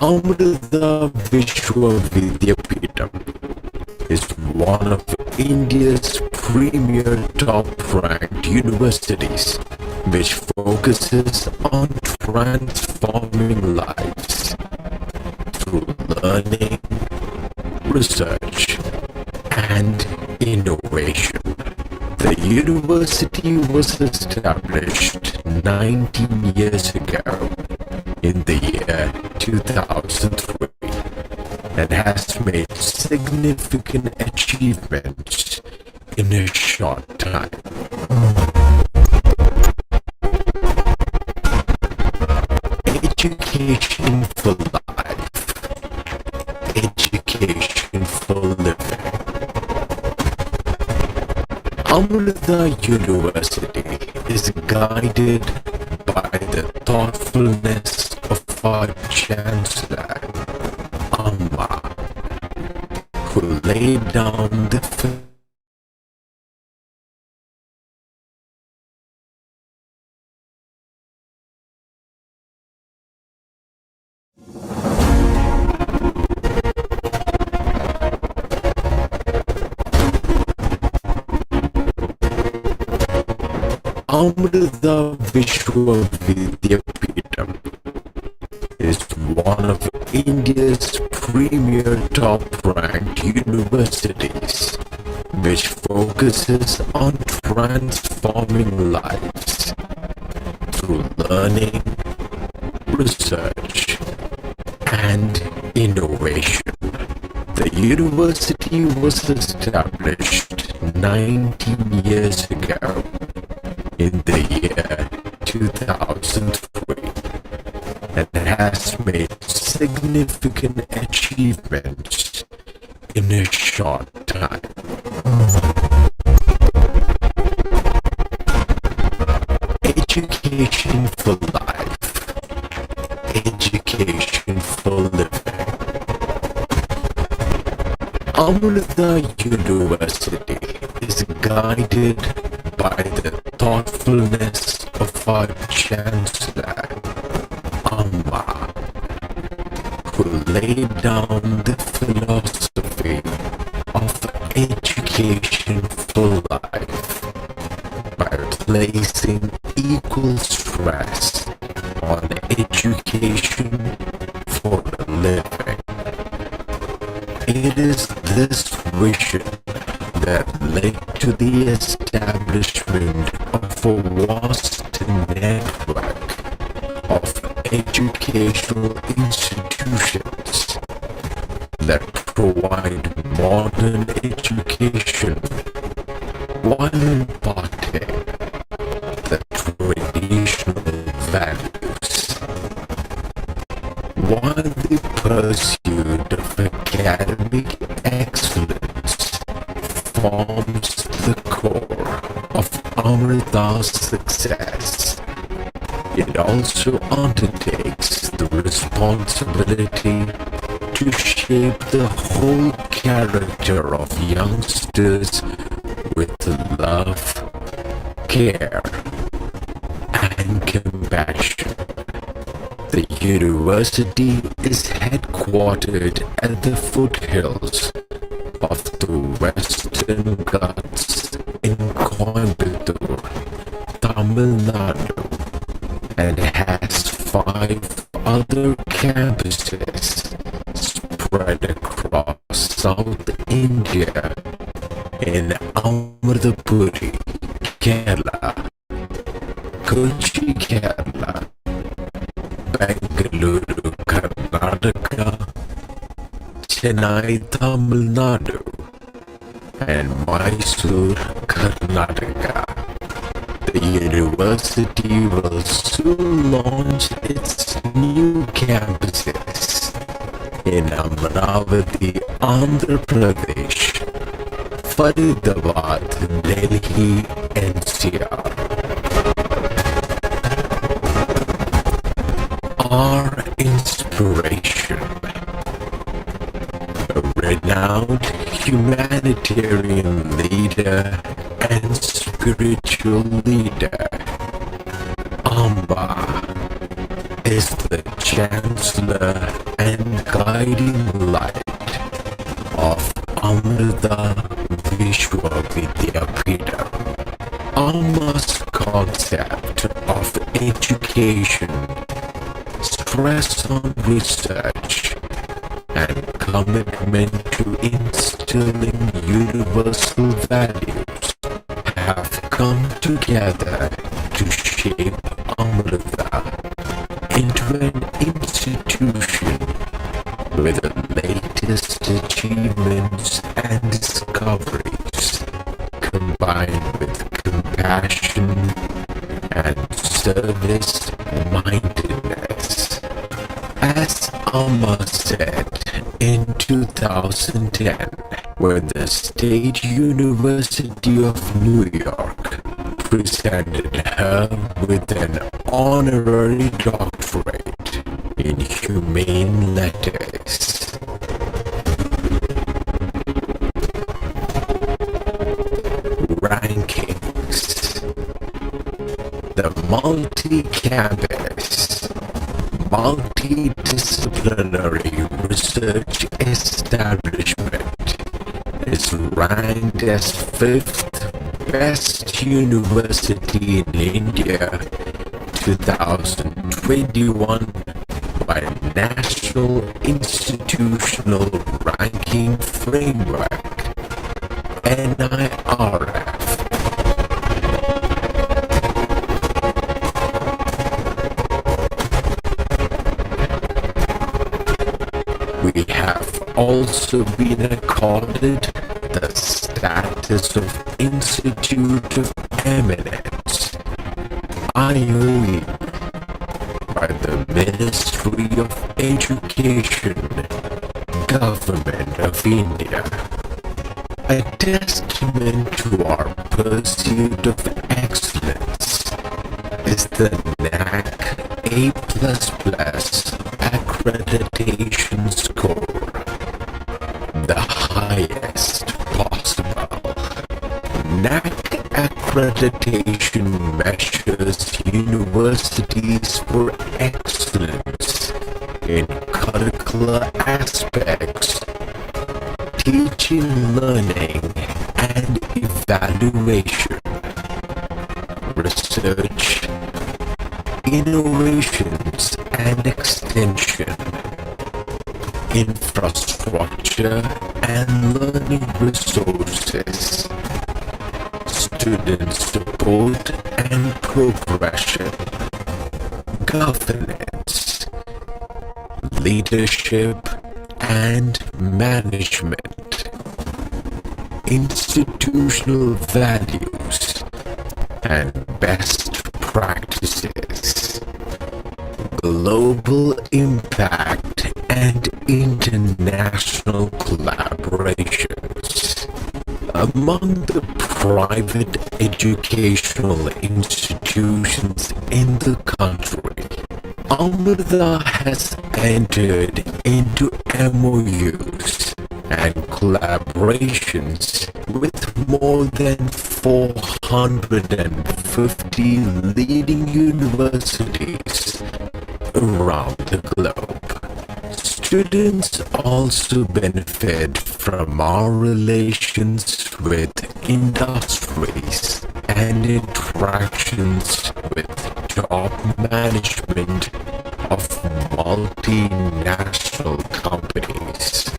Amrita Vishwa Vidyapeetham is one of India's premier top-ranked universities, which focuses on transforming lives through learning, research, and innovation. The university was established 19 years ago in the year 2003 and has made significant achievements in a short time. Education for life, education for living. Amrita University is guided by the thoughtfulness of our Chancellor, Amma, who laid down the Amrita Vishwa Vidyapeetham is one of India's premier top-ranked universities, which focuses on transforming lives through learning, research, and innovation. The university was established 19 years ago in the year 2003 and has made significant achievements in a short time. Education for life, education for living. Amrita University is guided by the thoughtfulness of our Chancellor, Amma, who laid down the philosophy of education for life by placing equal stress on education for the living. It is this vision that led to the establishment of a vast network of educational institutions that provide modern education while imparting the traditional values. While the pursuit of academic excellence forms the core of Amrita's success, it also undertakes the responsibility to shape the whole character of youngsters with love, care, and compassion. The university is headquartered at the foothills of the Western Ghats in Coimbatore, Tamil Nadu, and has 5 other campuses spread across South India in Amrapuri, Kerala, Kochi, Kerala, Bengaluru, Karnataka, Chennai, Tamil Nadu, and Mysore, Karnataka. The university will soon launch its new campuses in Amravati, Andhra Pradesh, Faridabad, Delhi, NCR. Our inspiration, a renowned humanitarian leader and spiritual leader, Amba, is the chancellor and guiding light of Amrita Vishwavidyapitham. Amma's concept of education stress on research and commitment to instilling universal values have come together to shape Amrita into an institution with the latest achievements and discoveries combined with compassion and service mindedness. As Amma said in 2010, when the State University of New York presented her with an honorary doctorate in humane letters. Rankings. The multi-campus, multidisciplinary research establishment is ranked as 5th best university in India 2021 by National Institutional Ranking Framework NIRF. We have also been accorded the status of Institute of Eminence IOE by the Ministry of Education, Government of India. A testament to our pursuit of excellence is the NAC A++ accreditation score, the highest possible. NAC accreditation measures universities for excellence in curricular aspects, teaching, learning, and evaluation, research, innovations and extension, infrastructure and learning resources, student support and progression, governance, leadership and management, institutional values and best practices, global impact and international collaborations. Among the private educational institutions in the country, Amrita has entered into MOUs and collaborations with more than 450 leading universities around the globe. Students also benefit from our relations with industries and interactions with top management of multinational companies.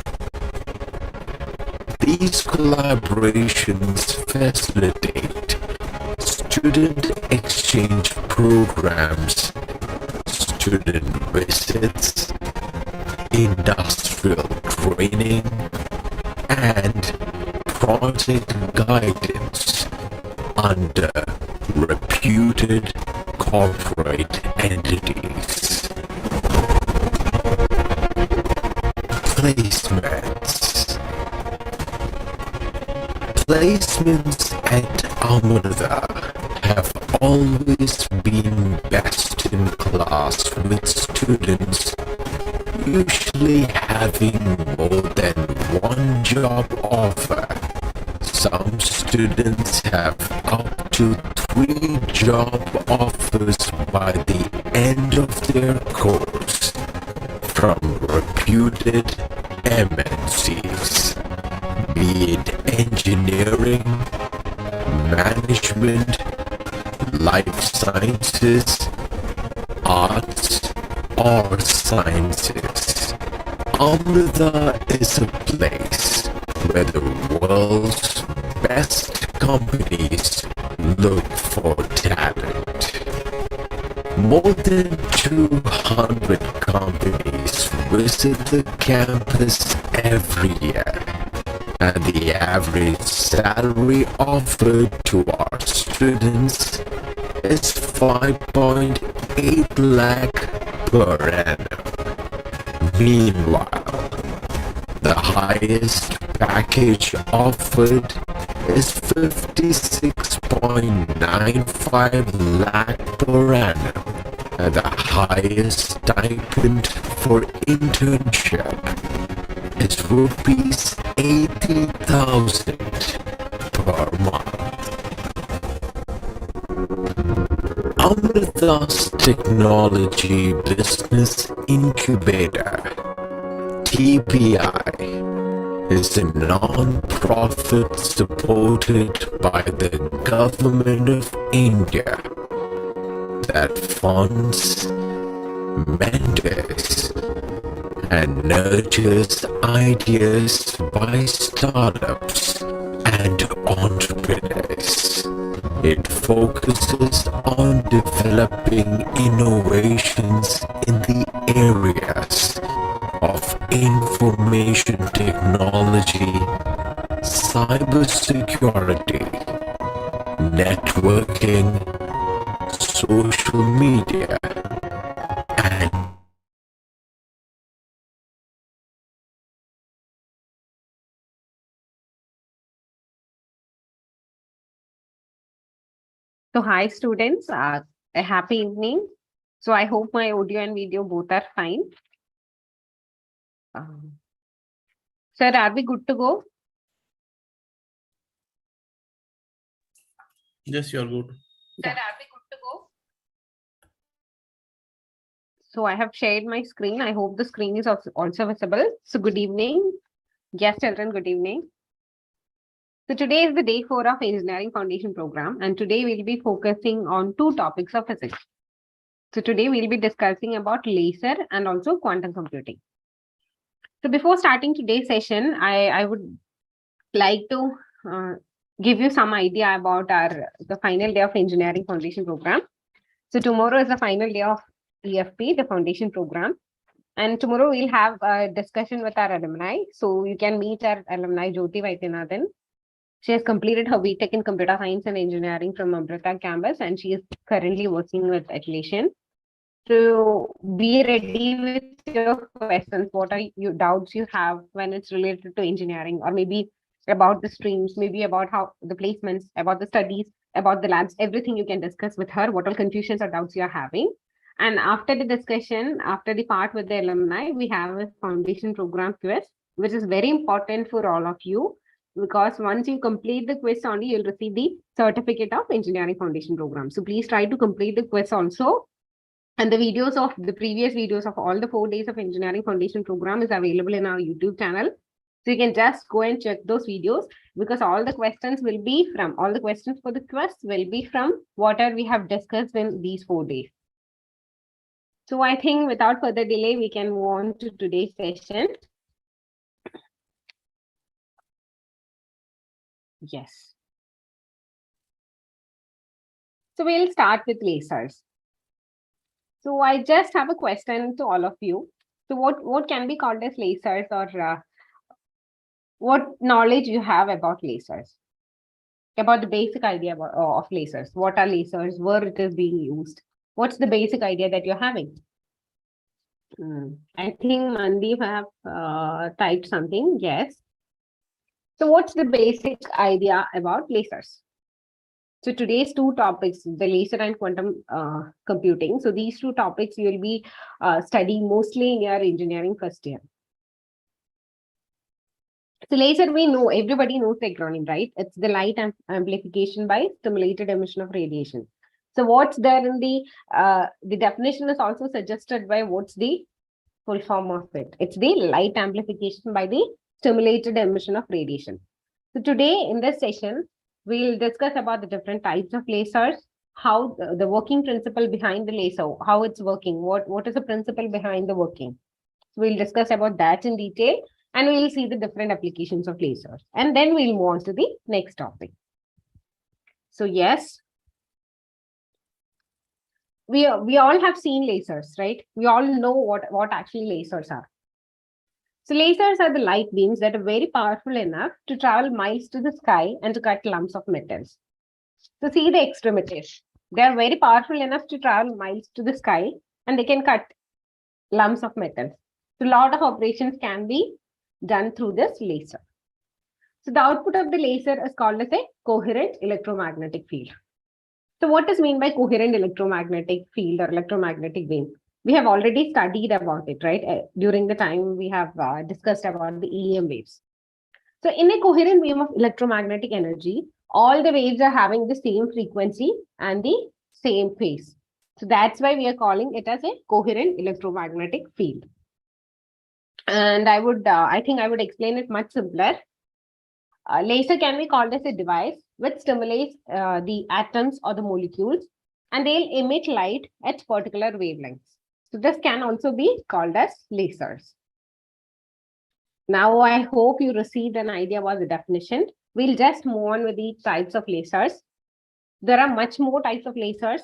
These collaborations facilitate student exchange programs, student visits, industrial training, and project guidance under reputed corporate entities. Placements. Placements at Amrita have always been best in class with students usually having more than one job offer. Some students have up to 3 job offers by the end of their course from reputed MNCs, be it engineering, management, life sciences, arts, or sciences. Amrita is a place where the world's best companies look for talent. More than 200 companies visit the campus every year, and the average salary offered to our students is 5.8 lakh per annum. Meanwhile, the highest package offered is 56.95 lakh per annum, and the highest stipend for internship is rupees 80,000 per month. Amrita's Technology Business Incubator, TPI, is a non-profit supported by the Government of India that funds, mentors, and nurtures ideas by startups and entrepreneurs. It focuses on developing innovations in the areas of information technology, cybersecurity, networking, social media, and So hi students, a happy evening. So I hope my audio and video both are fine. Sir, are we good to go? Yes, you are good. Sir, are we good to go? So I have shared my screen. I hope the screen is also visible. So good evening. Yes, children, good evening. So today is the day 4 of Engineering Foundation Program, and today we'll be focusing on 2 topics of physics. So today we'll be discussing about laser and also quantum computing. So before starting today's session, I would like to give you some idea about the final day of Engineering Foundation Program. So tomorrow is the final day of EFP, the foundation program. And tomorrow we'll have a discussion with our alumni. So you can meet our alumni, Jyoti Vaidyanathan. She has completed her BTech in Computer Science and Engineering from Amrita campus, and she is currently working with Atlassian. So be ready with your questions. What are your doubts you have when it's related to engineering, or maybe about the streams, maybe about how the placements, about the studies, about the labs, everything you can discuss with her, what all confusions or doubts you are having. And after the discussion, after the part with the alumni, we have a foundation program quiz, which is very important for all of you, because once you complete the quiz only, you'll receive the certificate of engineering foundation program. So please try to complete the quiz also. And the videos of the previous videos of all the 4 days of engineering foundation program is available in our YouTube channel. So you can just go and check those videos, because all the questions for the quiz will be from whatever we have discussed in these 4 days. So I think without further delay, we can move on to today's session. Yes. So we'll start with lasers. So I just have a question to all of you. So what can be called as lasers, or what knowledge you have about lasers? About the basic idea of lasers. What are lasers? Where it is being used? What's the basic idea that you're having? I think Mandeep have typed something. Yes. So what's the basic idea about lasers? So today's 2 topics, the laser and quantum computing. So these 2 topics you will be studying mostly in your engineering first year. So laser, we know, everybody knows the acronym, right? It's the light amplification by stimulated emission of radiation. So what's there in the definition is also suggested by what's the full form of it. It's the light amplification by the stimulated emission of radiation. So today in this session, we'll discuss about the different types of lasers, how the working principle behind the laser, how it's working, what is the principle behind the working. So we'll discuss about that in detail, and we'll see the different applications of lasers. And then we'll move on to the next topic. So yes, we all have seen lasers, right? We all know what actually lasers are. So lasers are the light beams that are very powerful enough to travel miles to the sky and to cut lumps of metals. So see the extremities. They are very powerful enough to travel miles to the sky, and they can cut lumps of metals. So a lot of operations can be done through this laser. So the output of the laser is called as a coherent electromagnetic field. So what is meant by coherent electromagnetic field or electromagnetic beam? We have already studied about it, right? During the time we have discussed about the EM waves. So in a coherent beam of electromagnetic energy, all the waves are having the same frequency and the same phase. So that's why we are calling it as a coherent electromagnetic field. And I think I would explain it much simpler. Laser can be called as a device which stimulates the atoms or the molecules, and they'll emit light at particular wavelengths. So this can also be called as lasers. Now, I hope you received an idea about the definition. We'll just move on with the types of lasers. There are much more types of lasers.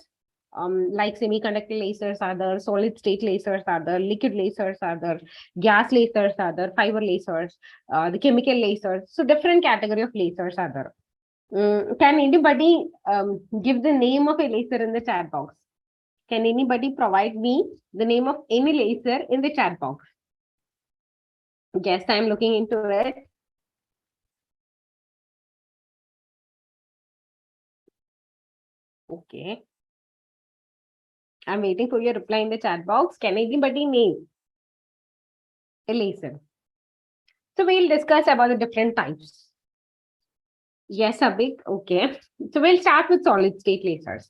Like semiconductor lasers are there, solid state lasers are there, liquid lasers are there, gas lasers are there, fiber lasers, the chemical lasers. So different category of lasers are there. Can anybody give the name of a laser in the chat box? Can anybody provide me the name of any laser in the chat box? Yes, I'm looking into it. Okay. I'm waiting for your reply in the chat box. Can anybody name a laser? So we'll discuss about the different types. Yes, Abhik. Okay. So we'll start with solid state lasers.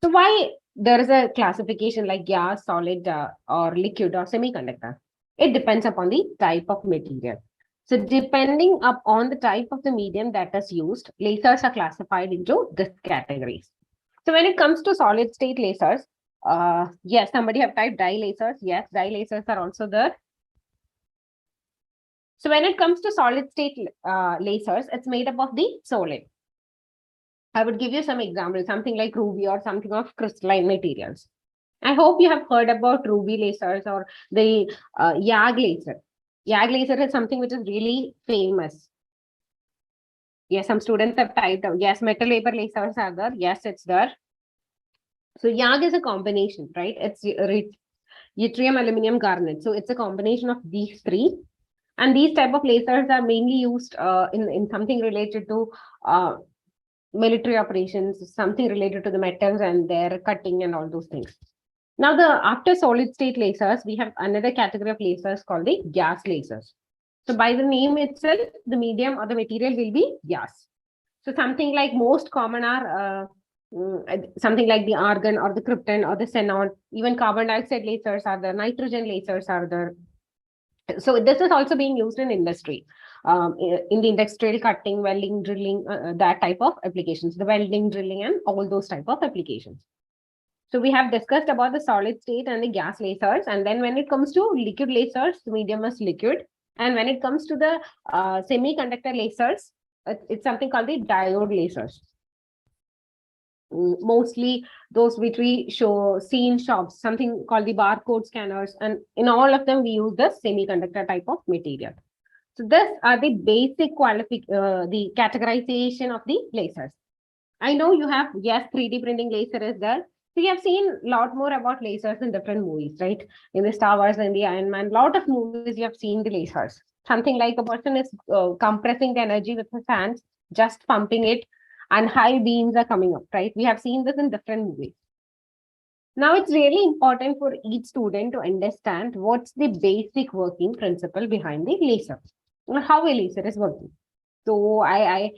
So why there is a classification like gas, solid, or liquid or semiconductor? It depends upon the type of material. So depending upon the type of the medium that is used, lasers are classified into these categories. So when it comes to solid state lasers, yes, somebody have typed dye lasers. Yes, dye lasers are also there. So when it comes to solid state lasers, it's made up of the solid. I would give you some examples, something like ruby or something of crystalline materials. I hope you have heard about ruby lasers or the YAG laser. YAG laser is something which is really famous. Yes, some students have typed out. Yes, metal vapor lasers are there. Yes, it's there. So YAG is a combination, right? It's yttrium, aluminum, garnet. So it's a combination of these three. And these type of lasers are mainly used in something related to military operations, something related to the metals and their cutting and all those things. Now, after solid state lasers, we have another category of lasers called the gas lasers. So by the name itself, the medium or the material will be gas. So something like most common are something like the argon or the krypton or the xenon, even carbon dioxide lasers are there, nitrogen lasers are there. So this is also being used in industry, in the industrial cutting, welding, drilling, that type of applications, the welding, drilling, and all those type of applications. So we have discussed about the solid state and the gas lasers. And then when it comes to liquid lasers, the medium is liquid. And when it comes to the semiconductor lasers, it's something called the diode lasers. Mostly those which we see in shops, something called the barcode scanners, and in all of them we use the semiconductor type of material. So these are the basic the categorization of the lasers. I know you have, yes, 3D printing laser is there. So you have seen a lot more about lasers in different movies, right? In the Star Wars and the Iron Man, lot of movies you have seen the lasers. Something like a person is compressing the energy with his hands, just pumping it, and high beams are coming up, right? We have seen this in different movies. Now, it's really important for each student to understand what's the basic working principle behind the laser. how a laser is working. So I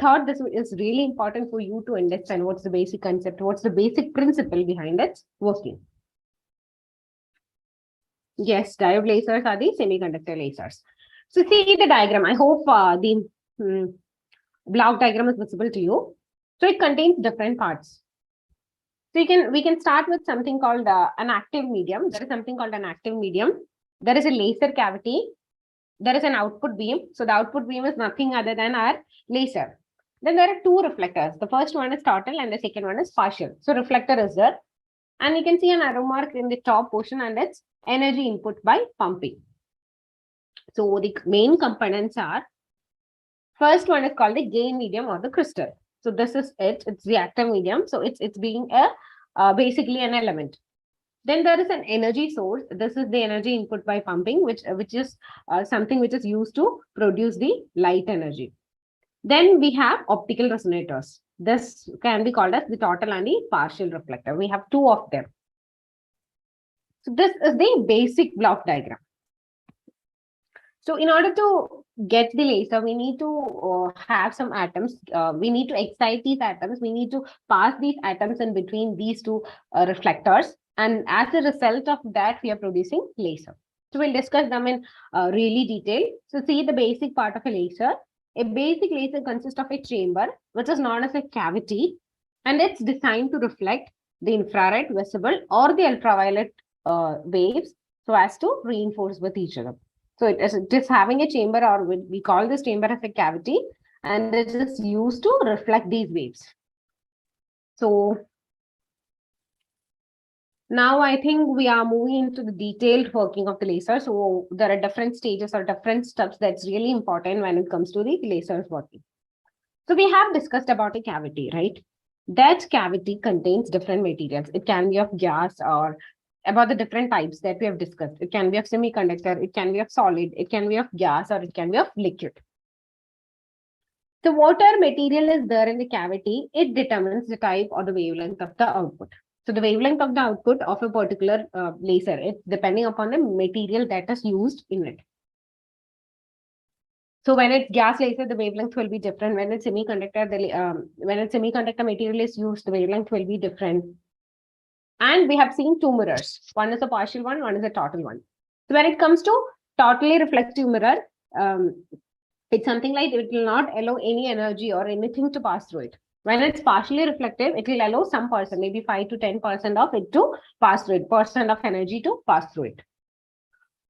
thought this is really important for you to understand what's the basic concept, what's the basic principle behind its working. Yes, diode lasers are the semiconductor lasers. So see the diagram. I hope the block diagram is visible to you. So it contains different parts. So we can start with something called an active medium. There is something called an active medium. There is a laser cavity. There is an output beam. So the output beam is nothing other than our laser. Then there are two reflectors. The first one is total and the second one is partial. So reflector is there. And you can see an arrow mark in the top portion and it's energy input by pumping. So the main components are, first one is called the gain medium or the crystal. So this is it. It's the active medium. So it's being a basically an element. Then there is an energy source. This is the energy input by pumping, which is something which is used to produce the light energy. Then we have optical resonators. This can be called as the total and the partial reflector. We have two of them. So this is the basic block diagram. So in order to get the laser, we need to have some atoms. We need to excite these atoms. We need to pass these atoms in between these two reflectors. And as a result of that, we are producing laser. So we'll discuss them in really detail. So see the basic part of a laser. A basic laser consists of a chamber, which is known as a cavity, and it's designed to reflect the infrared, visible, or the ultraviolet waves so as to reinforce with each other. So it is having a chamber, or we call this chamber as a cavity, and it is used to reflect these waves. So now I think we are moving into the detailed working of the laser. So there are different stages or different steps that's really important when it comes to the lasers working. So we have discussed about a cavity, right? That cavity contains different materials. It can be of gas or about the different types that we have discussed. It can be of semiconductor, it can be of solid, it can be of gas, or it can be of liquid. So whatever material is there in the cavity, it determines the type or the wavelength of the output. So the wavelength of the output of a particular laser, it's depending upon the material that is used in it. So when it's gas laser, the wavelength will be different. When it's semiconductor, when it's semiconductor material is used, the wavelength will be different. And we have seen two mirrors. One is a partial one is a total one. So when it comes to totally reflective mirror, it's something like it will not allow any energy or anything to pass through it. When it's partially reflective, it will allow some percent, maybe 5 to 10% of it to pass through it, percent of energy to pass through it.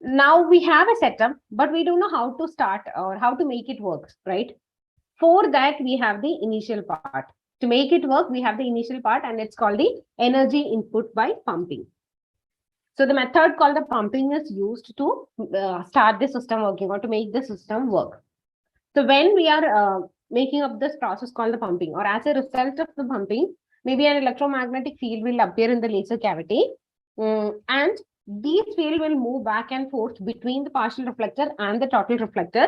Now we have a setup, but we don't know how to start or how to make it work, right? For that, we have the initial part. To make it work, we have the initial part, and it's called the energy input by pumping. So the method called the pumping is used to start the system working or to make the system work. So when we are making up this process called the pumping, or as a result of the pumping, maybe an electromagnetic field will appear in the laser cavity, and these field will move back and forth between the partial reflector and the total reflector.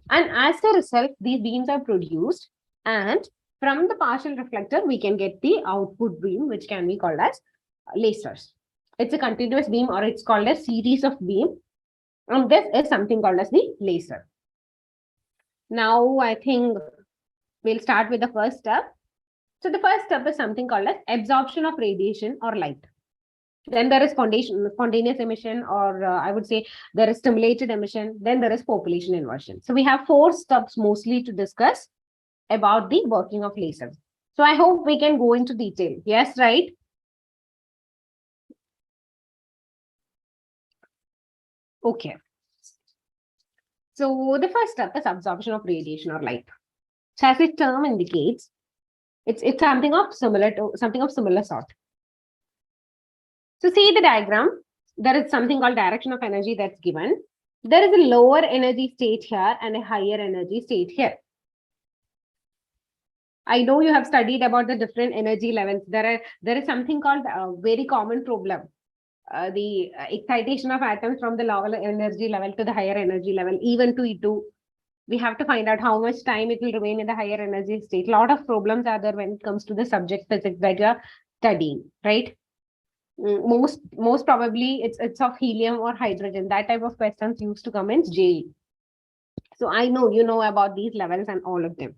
And as a result, these beams are produced, and from the partial reflector, we can get the output beam, which can be called as lasers. It's a continuous beam, or it's called a series of beam. And this is something called as the laser. Now, I think we'll start with the first step. So the first step is something called as absorption of radiation or light. Then there is spontaneous emission, or I would say there is stimulated emission. Then there is population inversion. So we have 4 steps mostly to discuss about the working of lasers. So I hope we can go into detail. Yes, right? Okay. So the first step is absorption of radiation or light. So as its term indicates, it's something of similar sort. So see the diagram. There is something called direction of energy that's given. There is a lower energy state here and a higher energy state here. I know you have studied about the different energy levels. There is something called a very common problem. The excitation of atoms from the lower energy level to the higher energy level, even to E2. We have to find out how much time it will remain in the higher energy state. A lot of problems are there when it comes to the subject physics that you're studying, right? Most probably it's of helium or hydrogen. That type of questions used to come in JEE. So I know you know about these levels and all of them.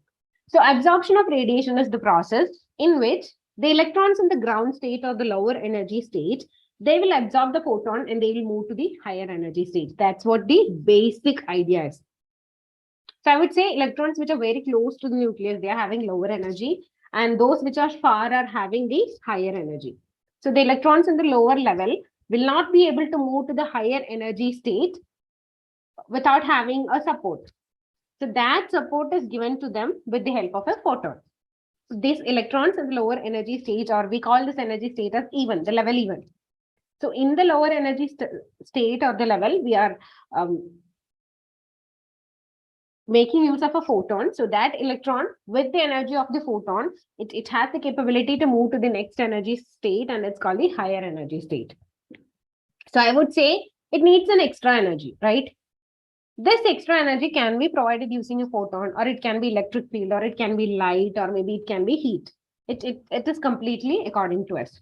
So absorption of radiation is the process in which the electrons in the ground state or the lower energy state, they will absorb the photon and they will move to the higher energy state. That's what the basic idea is. So I would say electrons which are very close to the nucleus, they are having lower energy, and those which are far are having the higher energy. So the electrons in the lower level will not be able to move to the higher energy state without having a support. So that support is given to them with the help of a photon. These electrons in the lower energy state, or we call this energy state as even, the level even. So in the lower energy state or the level, we are making use of a photon. So that electron with the energy of the photon, it has the capability to move to the next energy state, and it's called the higher energy state. So I would say it needs an extra energy, right? This extra energy can be provided using a photon, or it can be electric field, or it can be light, or maybe it can be heat. It is completely according to us.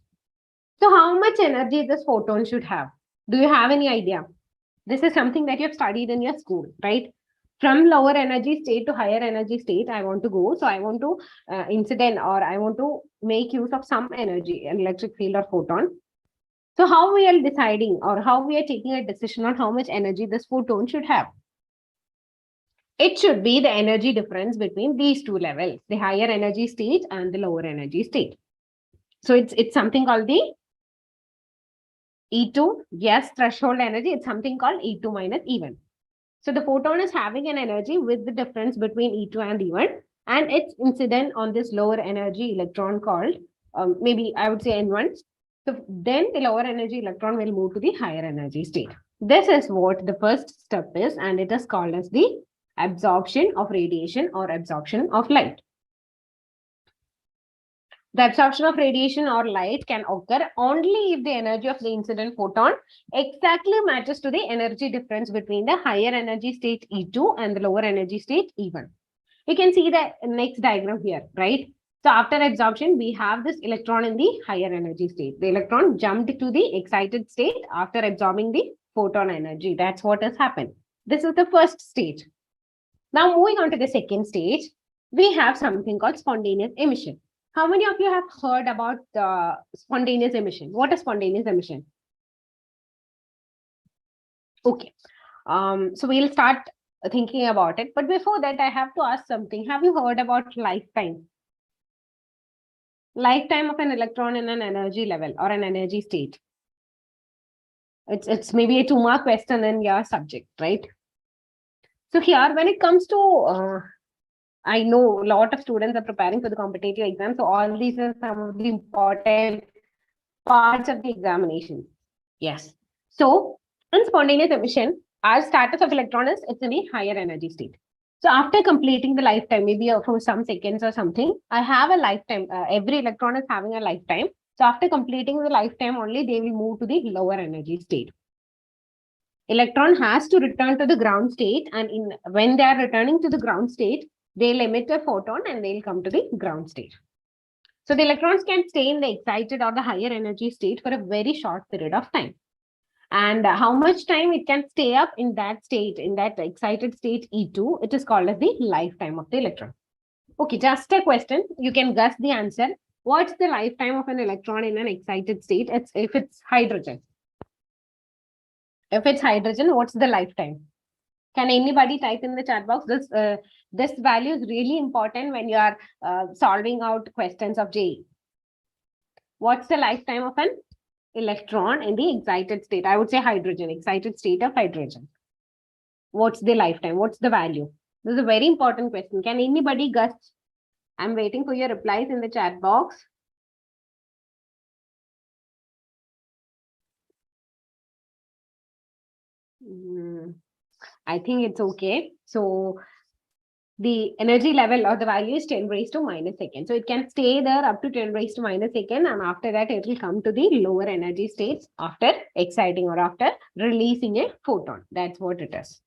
So how much energy this photon should have? Do you have any idea? This is something that you have studied in your school, right? From lower energy state to higher energy state, I want to go. So I want to incident, or I want to make use of some energy, an electric field or photon. So how we are deciding, or how we are taking a decision on how much energy this photon should have? It should be the energy difference between these two levels, the higher energy state and the lower energy state. So it's something called the E2, yes, threshold energy. It's something called E2 minus E1. So the photon is having an energy with the difference between E2 and E1, and it's incident on this lower energy electron called, maybe I would say N1. So then the lower energy electron will move to the higher energy state. This is what the first step is, and it is called as the absorption of radiation or absorption of light. The absorption of radiation or light can occur only if the energy of the incident photon exactly matches to the energy difference between the higher energy state E2 and the lower energy state E1. You can see the next diagram here, right? So after absorption, we have this electron in the higher energy state. The electron jumped to the excited state after absorbing the photon energy. That's what has happened. This is the first stage. Now moving on to the second stage, we have something called spontaneous emission. How many of you have heard about spontaneous emission? What is spontaneous emission? Okay. So we'll start thinking about it. But before that, I have to ask something. Have you heard about lifetime? Lifetime of an electron in an energy level or an energy state. It's maybe a 2-mark question in your subject, right? So here, when it comes to I know a lot of students are preparing for the competitive exam. So all these are some of the important parts of the examination. Yes. So in spontaneous emission, our status of electron is it's in a higher energy state. So after completing the lifetime, maybe for some seconds or something, I have a lifetime. Every electron is having a lifetime. So after completing the lifetime only, they will move to the lower energy state. Electron has to return to the ground state, and when they are returning to the ground state, they'll emit a photon and they'll come to the ground state. So the electrons can stay in the excited or the higher energy state for a very short period of time. And how much time it can stay up in that state, in that excited state E2, it is called as the lifetime of the electron. Okay, just a question. You can guess the answer. What's the lifetime of an electron in an excited state? If it's hydrogen. If it's hydrogen, what's the lifetime? Can anybody type in the chat box? This value is really important when you are solving out questions of JEE. What's the lifetime of an electron in the excited state? I would say hydrogen, excited state of hydrogen. What's the lifetime? What's the value? This is a very important question. Can anybody guess? I'm waiting for your replies in the chat box. I think it's okay. So the energy level or the value is 10 raised to minus second. So it can stay there up to 10 raised to minus second, and after that it will come to the lower energy states after exciting or after releasing a photon. That's what it is.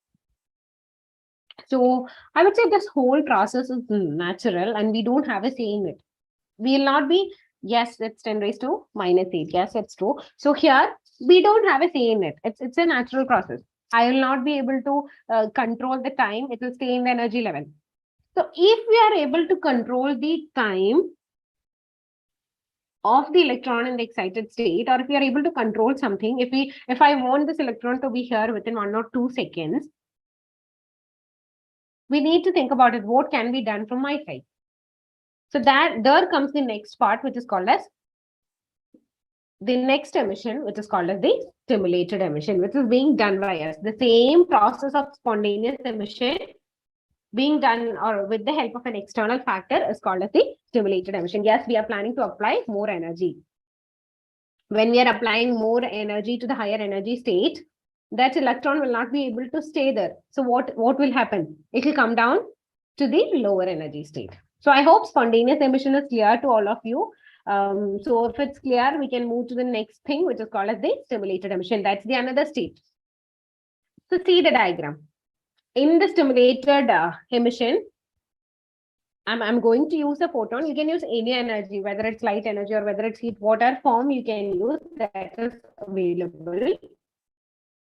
So I would say this whole process is natural and we don't have a say in it. We will not be, yes, it's 10 raised to minus 8. Yes, it's true. So here we don't have a say in it. It's a natural process. I will not be able to control the time. It will stay in the energy level. So if we are able to control the time of the electron in the excited state, or if we are able to control something, if I want this electron to be here within 1 or 2 seconds, we need to think about it. What can be done from my side? So that there comes the next part, which is called as the next emission, which is called as the stimulated emission, which is being done by us. The same process of spontaneous emission being done or with the help of an external factor is called as the stimulated emission. Yes, we are planning to apply more energy. When we are applying more energy to the higher energy state, that electron will not be able to stay there. So what will happen? It will come down to the lower energy state. So I hope spontaneous emission is clear to all of you. So if it's clear, we can move to the next thing, which is called as the stimulated emission. That's the another state. So see the diagram. In the stimulated emission, I'm going to use a photon. You can use any energy, whether it's light energy or whether it's heat, whatever form you can use that is available.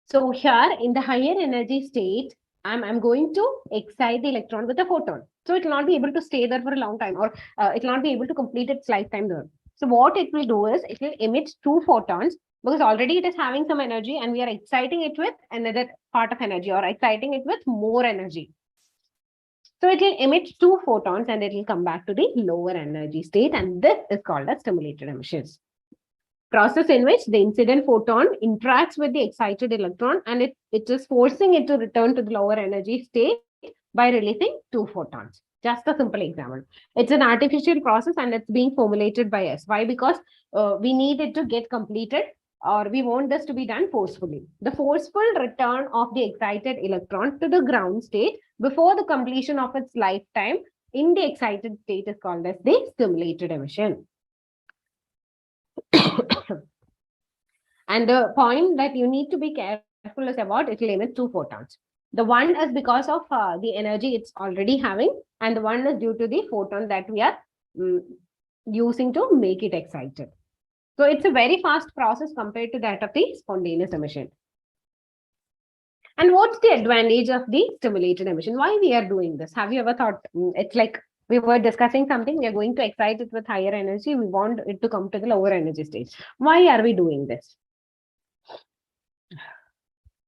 So here in the higher energy state, I'm going to excite the electron with a photon. So it will not be able to stay there for a long time, or it will not be able to complete its lifetime there. So what it will do is it will emit 2 photons, because already it is having some energy and we are exciting it with another part of energy, or exciting it with more energy. So it will emit 2 photons and it will come back to the lower energy state, and this is called as stimulated emissions. Process in which the incident photon interacts with the excited electron and it is forcing it to return to the lower energy state by releasing 2 photons. Just a simple example. It's an artificial process and it's being formulated by us. Why? Because we need it to get completed, or we want this to be done forcefully. The forceful return of the excited electron to the ground state before the completion of its lifetime in the excited state is called as the stimulated emission. And the point that you need to be careful is about it will emit 2 photons. The one is because of the energy it's already having, and the one is due to the photon that we are using to make it excited. So it's a very fast process compared to that of the spontaneous emission. And what's the advantage of the stimulated emission? Why we are doing this? Have you ever thought? It's like we were discussing something, we are going to excite it with higher energy, we want it to come to the lower energy stage. Why are we doing this?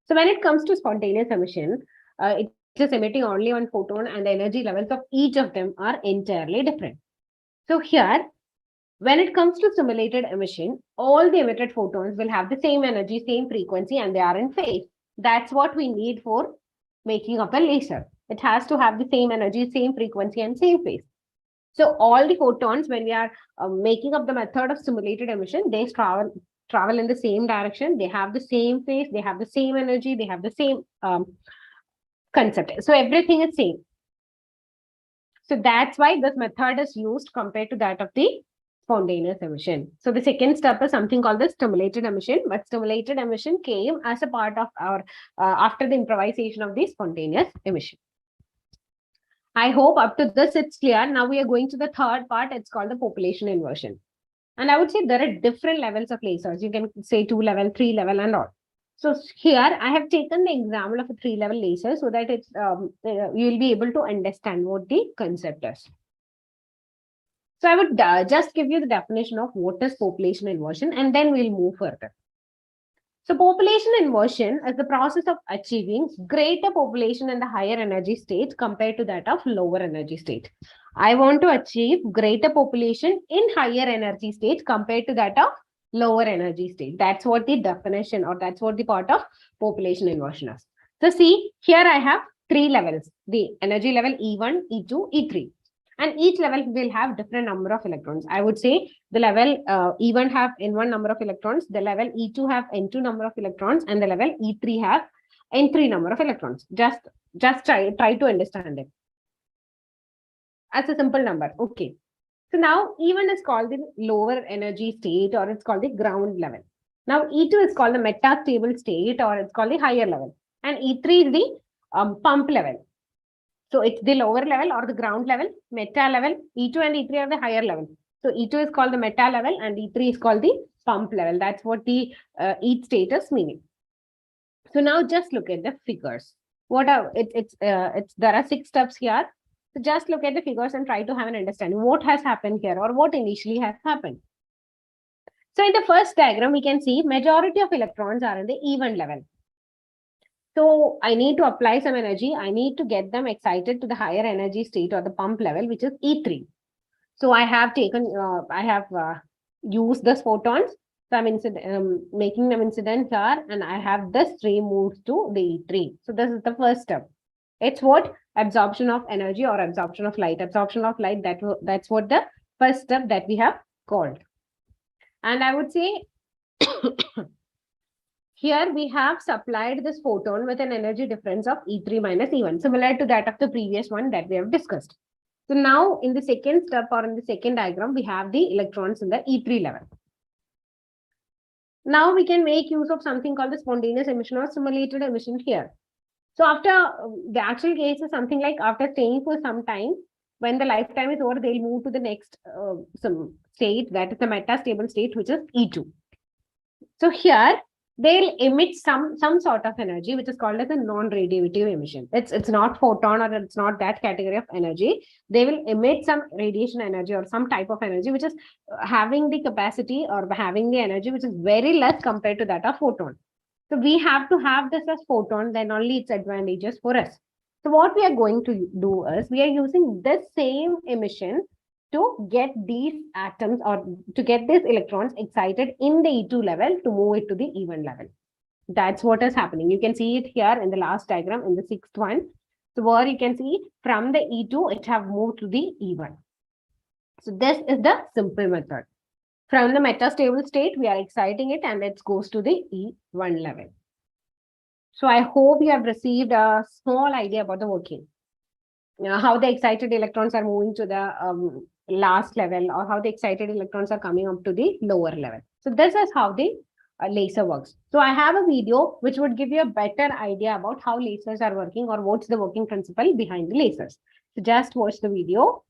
So when it comes to spontaneous emission, it is emitting only one photon and the energy levels of each of them are entirely different. So here, when it comes to stimulated emission, all the emitted photons will have the same energy, same frequency, and they are in phase. That's what we need for making up a laser. It has to have the same energy, same frequency, and same phase. So all the photons, when we are making up the method of stimulated emission, they travel in the same direction. They have the same phase. They have the same energy. They have the same concept. So everything is same. So that's why this method is used compared to that of the spontaneous emission. So the second step is something called the stimulated emission, but stimulated emission came as a part of our after the improvisation of the spontaneous emission. I hope up to this it's clear. Now we are going to the third part. It's called the population inversion. And I would say there are different levels of lasers. You can say 2 level, 3 level, and all. So here I have taken the example of a 3 level laser so that it's you will be able to understand what the concept is. So I would just give you the definition of what is population inversion, and then we'll move further. So population inversion is the process of achieving greater population in the higher energy state compared to that of lower energy state. I want to achieve greater population in higher energy state compared to that of lower energy state. That's what the definition, or that's what the part of population inversion is. So see, here I have 3 levels, the energy level E1, E2, E3. And each level will have different number of electrons. I would say the level E1 have N1 number of electrons, the level E2 have N2 number of electrons, and the level E3 have N3 number of electrons. Just try to understand it. As a simple number. Okay. So now E1 is called the lower energy state, or it's called the ground level. Now E2 is called the metastable state, or it's called the higher level. And E3 is the pump level. So it's the lower level or the ground level, meta level. E2 and E3 are the higher level. So E2 is called the meta level and E3 is called the pump level. That's what the each state is meaning. So now just look at the figures. What are there are 6 steps here. So just look at the figures and try to have an understanding what has happened here or what initially has happened. So in the first diagram, we can see majority of electrons are in the even level. So I need to apply some energy. I need to get them excited to the higher energy state or the pump level, which is E3. So I have used this photons. So I'm making them incident here, and I have this stream moves to the E3. So this is the first step. It's what? Absorption of energy or absorption of light. Absorption of light, that's what the first step that we have called. And I would say here we have supplied this photon with an energy difference of E3 minus E1, similar to that of the previous one that we have discussed. So now in the second step or in the second diagram, we have the electrons in the E3 level. Now we can make use of something called the spontaneous emission or simulated emission here. So after the actual case is something like after staying for some time, when the lifetime is over, they'll move to the next some state, that is the metastable state, which is E2. So here they'll emit some sort of energy, which is called as a non-radiative emission. It's not photon or it's not that category of energy. They will emit some radiation energy or some type of energy, which is having the capacity or having the energy, which is very less compared to that of photon. So we have to have this as photon, then only it's advantageous for us. So what we are going to do is we are using this same emission to get these atoms or to get these electrons excited in the E2 level to move it to the E1 level. That's what is happening. You can see it here in the last diagram in the 6th one. So where you can see from the E2, it have moved to the E1. So this is the simple method. From the metastable state, we are exciting it and it goes to the E1 level. So I hope you have received a small idea about the working. How the excited electrons are moving to the last level or how the excited electrons are coming up to the lower level. So this is how the laser works. So I have a video which would give you a better idea about how lasers are working or what's the working principle behind the lasers. So just watch the video.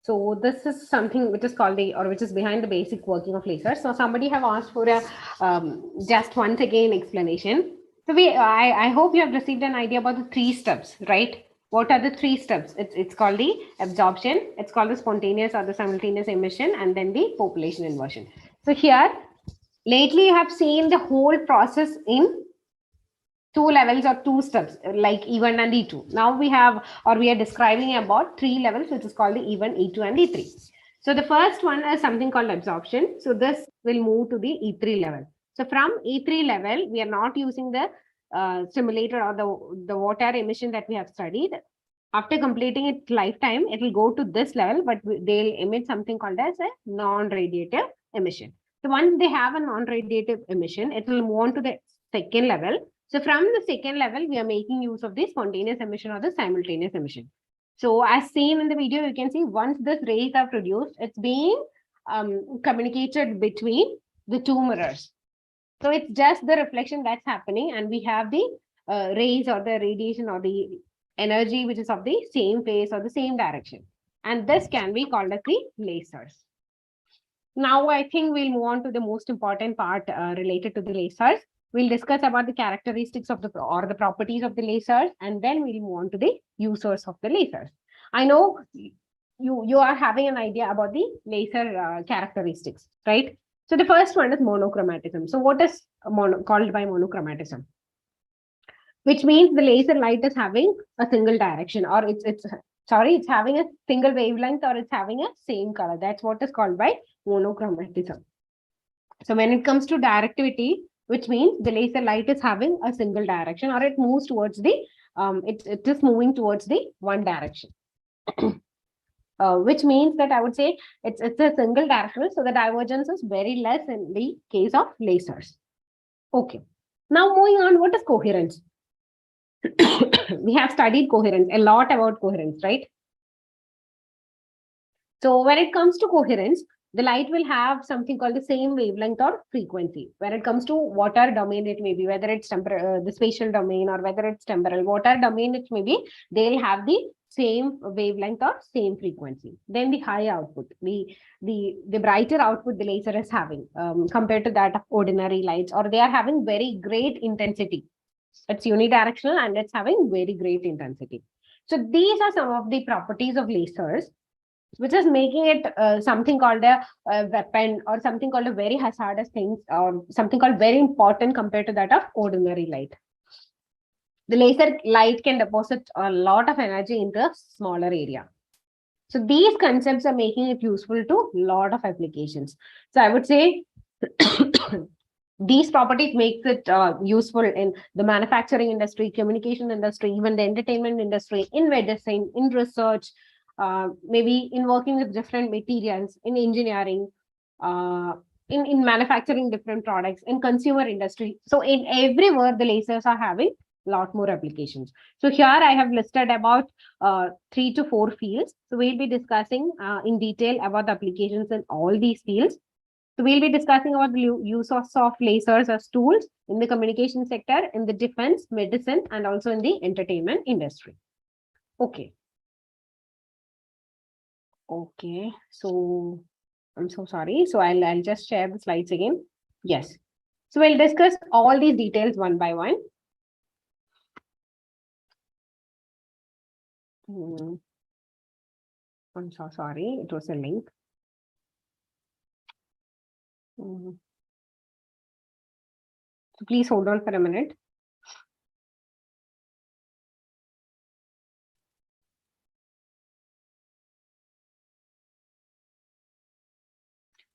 So this is something which is called which is behind the basic working of lasers. So somebody have asked for a just once again explanation. So I hope you have received an idea about the 3 steps, right? What are the 3 steps? It's called the absorption, it's called the spontaneous or the simultaneous emission, and then the population inversion. So here, lately you have seen the whole process in 2 levels or 2 steps, like E1 and E2. Now we are describing about 3 levels, which is called the E1, E2, and E3. So the first one is something called absorption. So this will move to the E3 level. So from E3 level, we are not using the simulator or the water emission that we have studied. After completing its lifetime, it will go to this level, but they'll emit something called as a non-radiative emission. So once they have a non-radiative emission, it will move on to the second level. So from the second level, we are making use of the spontaneous emission or the simultaneous emission. So as seen in the video, you can see once these rays are produced, it's being communicated between the 2 mirrors. So it's just the reflection that's happening, and we have the rays or the radiation or the energy which is of the same phase or the same direction. And this can be called as the lasers. Now I think we'll move on to the most important part related to the lasers. We'll discuss about the characteristics of the properties of the lasers, and then we'll move on to the users of the lasers. I know you are having an idea about the laser characteristics, right? So the first one is monochromatism. So what is called by monochromatism? which means the laser light is having a single direction, or it's having a single wavelength, or it's having a same color. That's what is called by monochromatism. So when it comes to directivity, which means the laser light is having a single direction, or it moves towards the it is moving towards the one direction. Which means that I would say it's a single direction, so the divergence is very less in the case of lasers. Okay. Now moving on, what is coherence? We have studied coherence, a lot about coherence, right? So when it comes to coherence, the light will have something called the same wavelength or frequency. When it comes to whatever domain it may be, whether it's the spatial domain or whether it's temporal, whatever domain it may be, they'll have the same wavelength or same frequency. Then the high output, the brighter output the laser is having compared to that of ordinary lights, or they are having very great intensity. It's unidirectional and it's having very great intensity. So these are some of the properties of lasers, which is making it something called a weapon, or something called a very hazardous thing, or something called very important compared to that of ordinary light. The laser light can deposit a lot of energy into a smaller area. So these concepts are making it useful to a lot of applications. So I would say these properties makes it useful in the manufacturing industry, communication industry, even the entertainment industry, in medicine, in research, maybe in working with different materials, in engineering, in manufacturing different products, in consumer industry. So in everywhere, the lasers are having a lot more applications. So here I have listed about 3 to 4 fields. So we'll be discussing in detail about the applications in all these fields. So we'll be discussing about the use of soft lasers as tools in the communication sector, in the defense, medicine, and also in the entertainment industry. Okay. Okay, so I'm so sorry. So I'll just share the slides again. Yes. So we'll discuss all these details one by one. I'm so sorry. It was a link. So please hold on for a minute.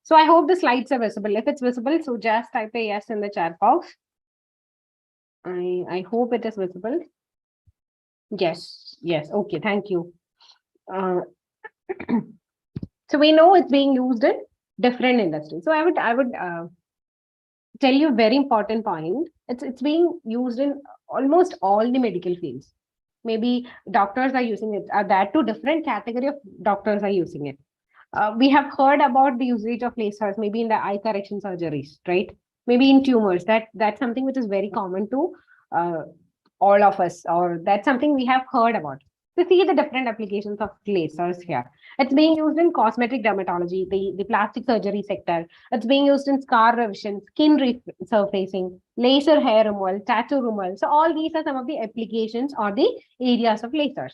So I hope the slides are visible. If it's visible, so just type a yes in the chat box. I hope it is visible. Yes, yes. Okay, thank you. So we know it's being used in different industries. So I would tell you a very important point. It's being used in almost all the medical fields. Maybe doctors are using it. That too, different category of doctors are using it. We have heard about the usage of lasers, maybe in the eye correction surgeries, right? Maybe in tumors. That's something which is very common to all of us, or that's something we have heard about. To see the different applications of lasers here. It's being used in cosmetic dermatology, the plastic surgery sector. It's being used in scar revision, skin resurfacing, laser hair removal, tattoo removal. So all these are some of the applications or the areas of lasers.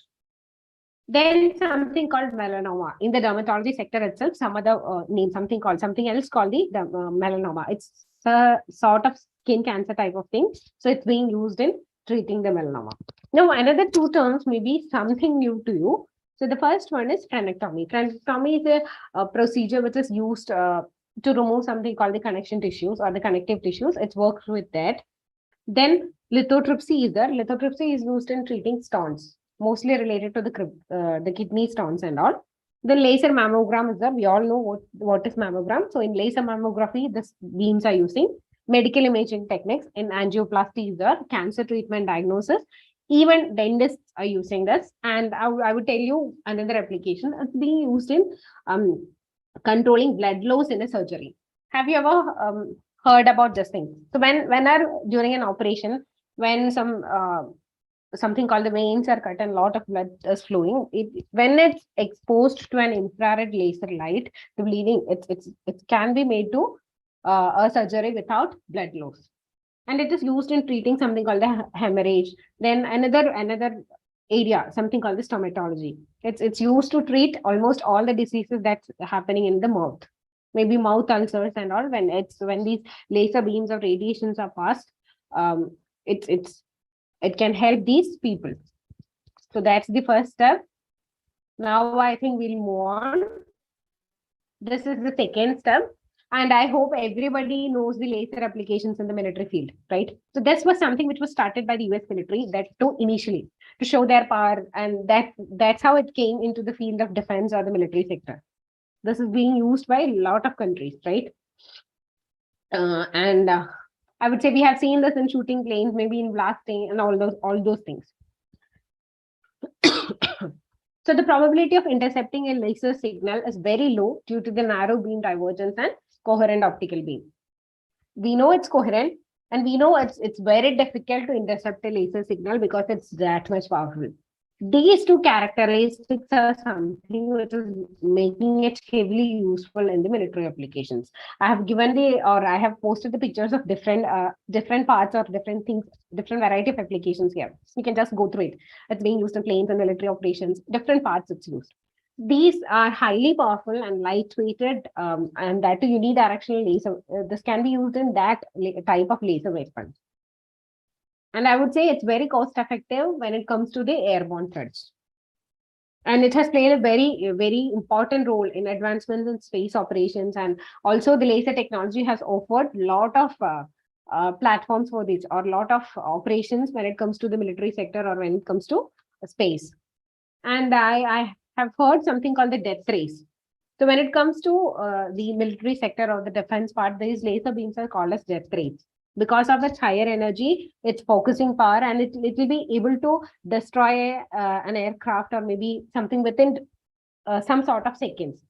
Then something called melanoma. In the dermatology sector itself, some other name, something else called the melanoma. It's a sort of skin cancer type of thing. So it's being used in treating the melanoma. Now, another 2 terms may be something new to you. So the first one is frenectomy. Frenectomy is a procedure which is used to remove something called the connection tissues or the connective tissues. It works with that. Then lithotripsy is there. Lithotripsy is used in treating stones, mostly related to the kidney stones and all. The laser mammogram is there. We all know what is mammogram. So in laser mammography, the beams are using medical imaging techniques. In angioplasty is there, cancer treatment diagnosis. Even dentists are using this. And I would tell you another application. It's being used in controlling blood loss in a surgery. Have you ever heard about this thing? So during an operation, when something called the veins are cut and a lot of blood is flowing, when it's exposed to an infrared laser light, the bleeding it can be made to a surgery without blood loss, and it is used in treating something called the hemorrhage. Then another area, something called the stomatology. It's used to treat almost all the diseases that's happening in the mouth, maybe mouth ulcers and all. When these laser beams of radiations are passed, it's It can help these people. So that's the first step. Now I think we'll move on. This is the second step. And I hope everybody knows the laser applications in the military field, right? So this was something which was started by the US military that to initially to show their power, and that's how it came into the field of defense or the military sector. This is being used by a lot of countries, right? And I would say we have seen this in shooting planes, maybe in blasting and all those things. So the probability of intercepting a laser signal is very low due to the narrow beam divergence and coherent optical beam. We know it's coherent, and we know it's very difficult to intercept a laser signal because it's that much powerful. These two characteristics are something which is making it heavily useful in the military applications. I have posted the pictures of different parts or different things, different variety of applications here. You can just go through it. It's being used in planes and military operations, different parts it's used. These are highly powerful and lightweighted, and that unidirectional laser. This can be used in that type of laser weapon. And I would say it's very cost effective when it comes to the airborne threats. And it has played a very important role in advancements in space operations. And also the laser technology has offered a lot of platforms for this, or a lot of operations when it comes to the military sector or when it comes to space. And I have heard something called the death race. So when it comes to the military sector or the defense part, these laser beams are called as death rays. Because of its higher energy, its focusing power, and it will be able to destroy an aircraft or maybe something within some sort of seconds.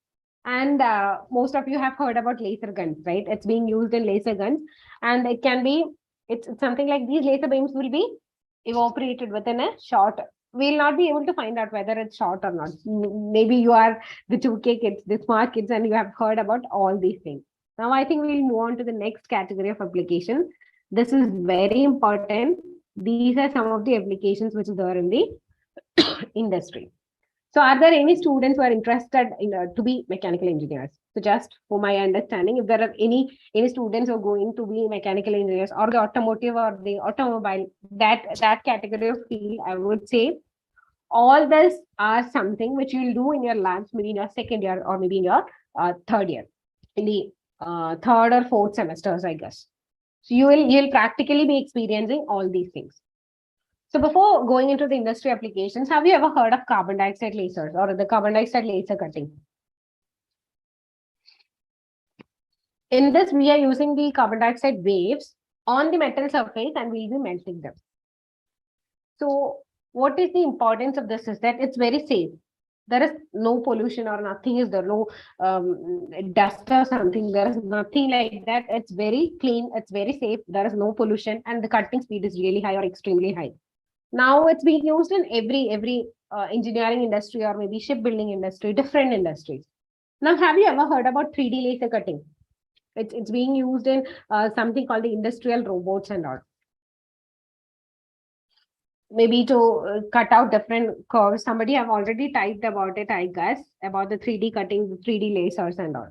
And most of you have heard about laser guns, right? It's being used in laser guns, and it's something like these laser beams will be evaporated within a short. We'll not be able to find out whether it's short or not. Maybe you are the 2K kids, the smart kids, and you have heard about all these things. Now, I think we'll move on to the next category of application. This is very important. These are some of the applications which are there in the industry. So are there any students who are interested in to be mechanical engineers? So just for my understanding, if there are any students who are going to be mechanical engineers or the automotive or the automobile, that category of field, I would say all this are something which you'll do in your labs, maybe in your second year or maybe in your third year, in the third or fourth semesters, I guess. So you'll practically be experiencing all these things. So before going into the industry applications, have you ever heard of carbon dioxide lasers or the carbon dioxide laser cutting? In this, we are using the carbon dioxide waves on the metal surface and we'll be melting them. So what is the importance of this is that it's very safe. There is no pollution or nothing is there, no dust or something. There is nothing like that. It's very clean. It's very safe. There is no pollution and the cutting speed is really high or extremely high. Now it's being used in every engineering industry or maybe shipbuilding industry, different industries. Now, have you ever heard about 3D laser cutting? It's being used in something called the industrial robots and all. Maybe to cut out different curves. Somebody have already typed about it, I guess, about the 3D cutting, the 3D lasers and all.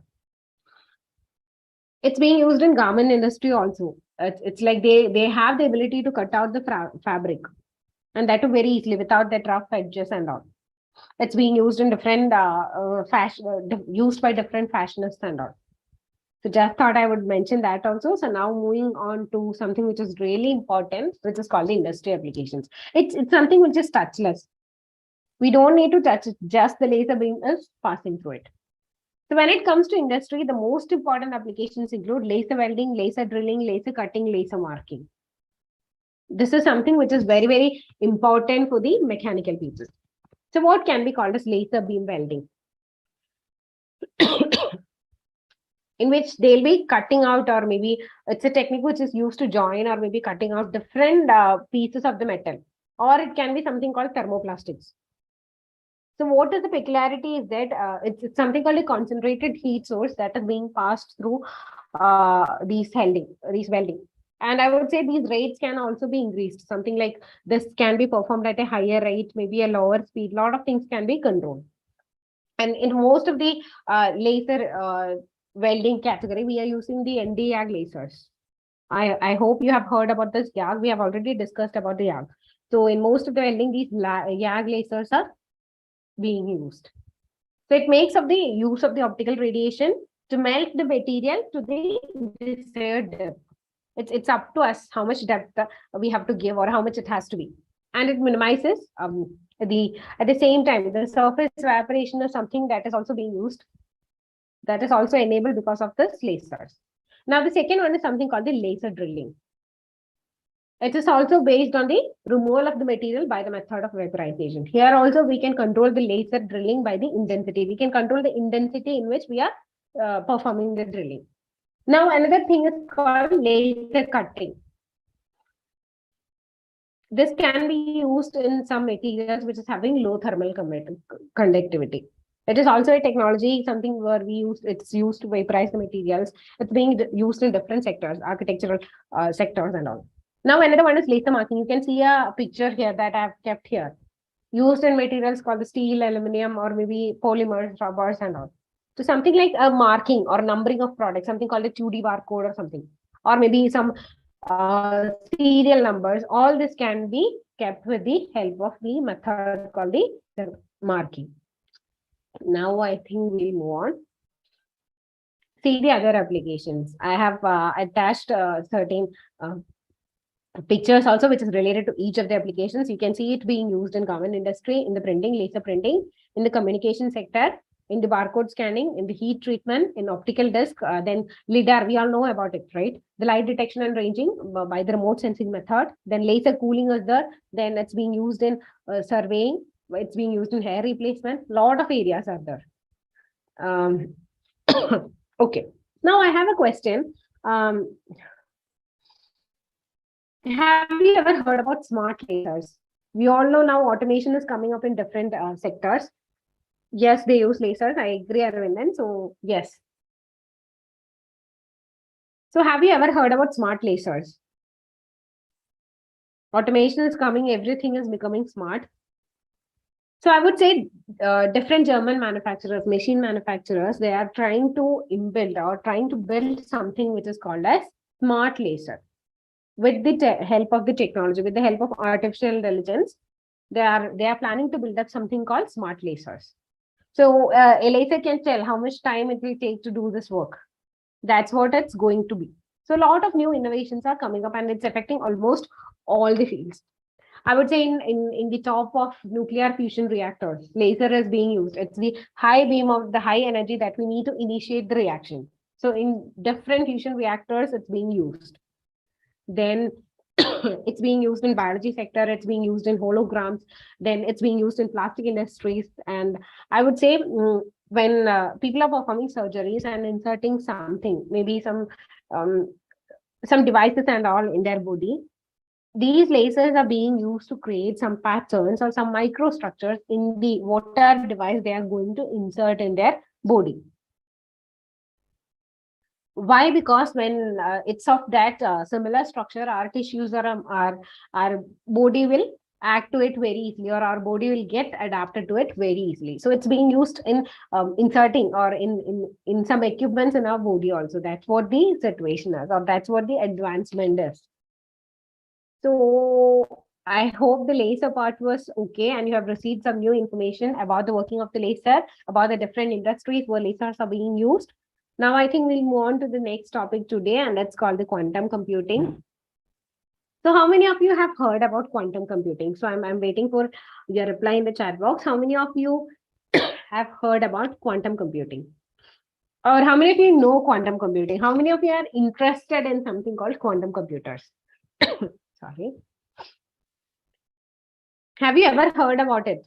It's being used in garment industry also. It's like they have the ability to cut out the fabric, and that too very easily without that rough edges and all. It's being used in different used by different fashionists and all. So just thought I would mention that also. So now moving on to something which is really important, which is called the industry applications. It's something which is touchless. We don't need to touch it, just the laser beam is passing through it. So when it comes to industry, the most important applications include laser welding, laser drilling, laser cutting, laser marking. This is something which is very important for the mechanical people. So what can be called as laser beam welding? In which they'll be cutting out, or maybe it's a technique which is used to join or maybe cutting out different pieces of the metal, or it can be something called thermoplastics. So what is the peculiarity is that it's something called a concentrated heat source that is being passed through these welding. And I would say these rates can also be increased. Something like this can be performed at a higher rate, maybe a lower speed. A lot of things can be controlled. And in most of the laser welding category, we are using the ND YAG lasers. I hope you have heard about this YAG. We have already discussed about the YAG. So in most of the welding, these YAG lasers are being used. So it makes of the use of the optical radiation to melt the material to the desired depth. It's up to us how much depth we have to give or how much it has to be. And it minimizes at the same time, the surface evaporation is something that is also being used. That is also enabled because of the lasers. Now, the second one is something called the laser drilling. It is also based on the removal of the material by the method of vaporization. Here also we can control the laser drilling by the intensity. We can control the intensity in which we are performing the drilling. Now another thing is called laser cutting. This can be used in some materials which is having low thermal conductivity. It is also a technology, something where it's used to vaporize the materials. It's being used in different sectors, architectural sectors and all. Now, another one is laser marking. You can see a picture here that I've kept here. Used in materials called the steel, aluminum, or maybe polymers, rubbers, and all. So something like a marking or numbering of products, something called a 2D barcode or something, or maybe some serial numbers. All this can be kept with the help of the method called the marking. Now I think we move on. See the other applications. I have attached certain pictures also which is related to each of the applications. You can see it being used in government industry, in the printing, laser printing, in the communication sector, in the barcode scanning, in the heat treatment, in optical disc, then LIDAR, we all know about it, right? The light detection and ranging by the remote sensing method. Then laser cooling is there. Then it's being used in surveying. It's being used in hair replacement. Lot of areas are there. Okay. Now I have a question. Have you ever heard about smart lasers? We all know now automation is coming up in different sectors. Yes, they use lasers. I agree, Arvindan. So, yes. So, have you ever heard about smart lasers? Automation is coming. Everything is becoming smart. So, I would say different German manufacturers, machine manufacturers, they are trying to inbuild or trying to build something which is called as smart laser. With the help of the technology, with the help of artificial intelligence, they are planning to build up something called smart lasers. So a laser can tell how much time it will take to do this work. That's what it's going to be. So a lot of new innovations are coming up and it's affecting almost all the fields. I would say in the top of nuclear fusion reactors, laser is being used. It's the high beam of the high energy that we need to initiate the reaction. So in different fusion reactors, it's being used. Then it's being used in biology sector, it's being used in holograms, then it's being used in plastic industries. And I would say when people are performing surgeries and inserting something, maybe some devices and all in their body, these lasers are being used to create some patterns or some microstructures in the whatever device they are going to insert in their body. Why? Because when it's of that similar structure, our tissues or our body will act to it very easily, or our body will get adapted to it very easily. So it's being used in inserting or in some equipments in our body also. That's what the situation is, or that's what the advancement is. So I hope the laser part was okay and you have received some new information about the working of the laser, about the different industries where lasers are being used. Now, I think we'll move on to the next topic today, and that's called the quantum computing. So how many of you have heard about quantum computing? So I'm waiting for your reply in the chat box. How many of you have heard about quantum computing? Or how many of you know quantum computing? How many of you are interested in something called quantum computers? Sorry. Have you ever heard about it?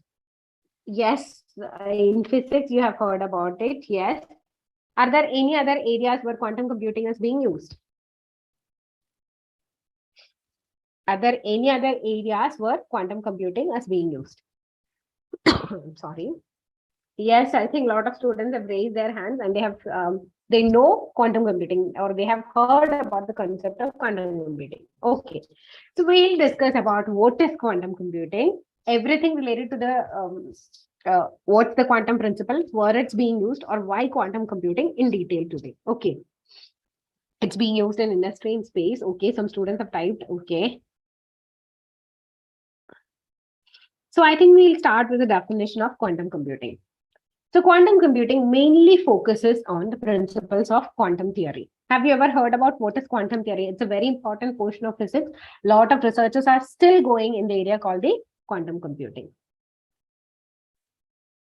Yes, in physics, you have heard about it. Yes. Are there any other areas where quantum computing is being used? Are there any other areas where quantum computing is being used? I'm sorry. Yes, I think a lot of students have raised their hands and they have they know quantum computing or they have heard about the concept of quantum computing. Okay, so we'll discuss about what is quantum computing, everything related to the what's the quantum principles, where it's being used, or why quantum computing in detail today. Okay, it's being used in industry and space. Okay, some students have typed. Okay. So I think we'll start with the definition of quantum computing. So quantum computing mainly focuses on the principles of quantum theory. Have you ever heard about what is quantum theory? It's a very important portion of physics. A lot of researchers are still going in the area called the quantum computing.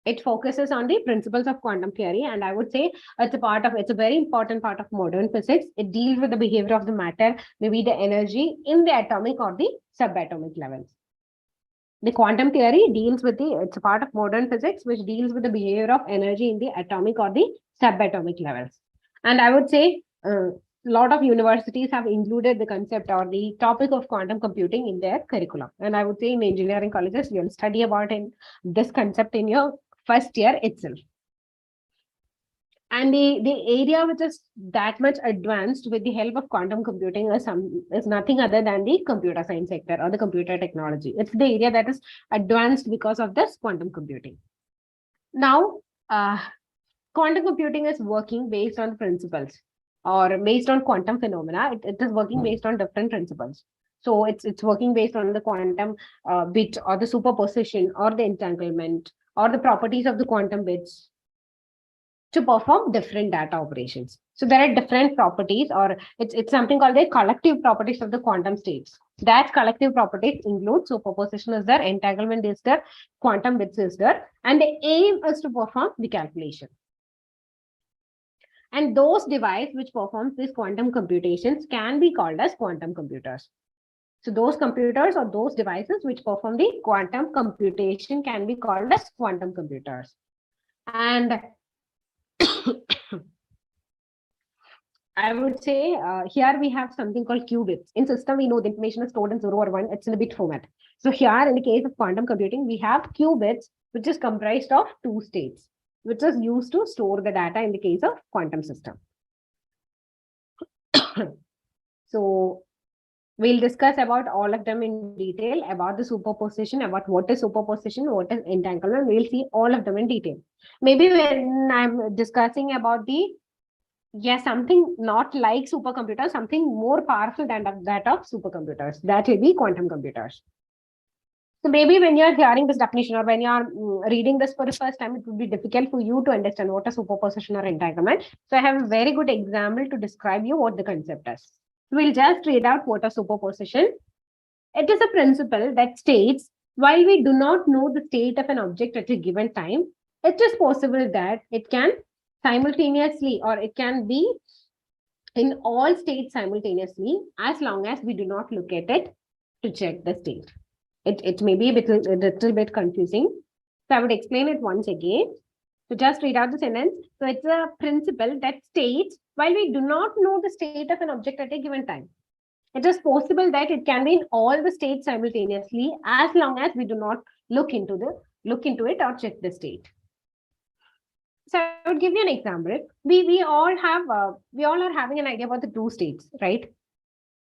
It focuses on the principles of quantum theory, and I would say it's a very important part of modern physics. It deals with the behavior of the matter, maybe the energy in the atomic or the subatomic levels. The quantum theory deals with it's a part of modern physics, which deals with the behavior of energy in the atomic or the subatomic levels. And I would say a lot of universities have included the concept or the topic of quantum computing in their curriculum. And I would say in engineering colleges, you'll study about this concept in your first year itself. And the area which is that much advanced with the help of quantum computing is nothing other than the computer science sector or the computer technology. It's the area that is advanced because of this quantum computing. Now, quantum computing is working based on principles or based on quantum phenomena. It is working based on different principles. So it's working based on the quantum bit or the superposition or the entanglement or the properties of the quantum bits to perform different data operations. So there are different properties, or it's something called the collective properties of the quantum states. That collective properties include superposition is there, entanglement is there, quantum bits is there, and the aim is to perform the calculation. And those devices which performs these quantum computations can be called as quantum computers. So those computers or those devices which perform the quantum computation can be called as quantum computers. And I would say here we have something called qubits. In system, we know the information is stored in 0 or 1. It's in a bit format. So here, in the case of quantum computing, we have qubits, which is comprised of 2 states, which is used to store the data in the case of quantum system. So we'll discuss about all of them in detail, about the superposition, about what is superposition, what is entanglement. We'll see all of them in detail. Maybe when I'm discussing about something not like supercomputers, something more powerful than that of supercomputers, that will be quantum computers. So maybe when you're hearing this definition or when you're reading this for the first time, it would be difficult for you to understand what a superposition or entanglement. So I have a very good example to describe you what the concept is. We'll just read out what a superposition. It is a principle that states while we do not know the state of an object at a given time, it is possible that it can simultaneously, or it can be in all states simultaneously, as long as we do not look at it to check the state. It may be a little bit confusing. So I would explain it once again. So just read out the sentence. So it's a principle that states while we do not know the state of an object at a given time, it is possible that it can be in all the states simultaneously, as long as we do not look into it or check the state. So I would give you an example. We all are having an idea about the 2 states, right?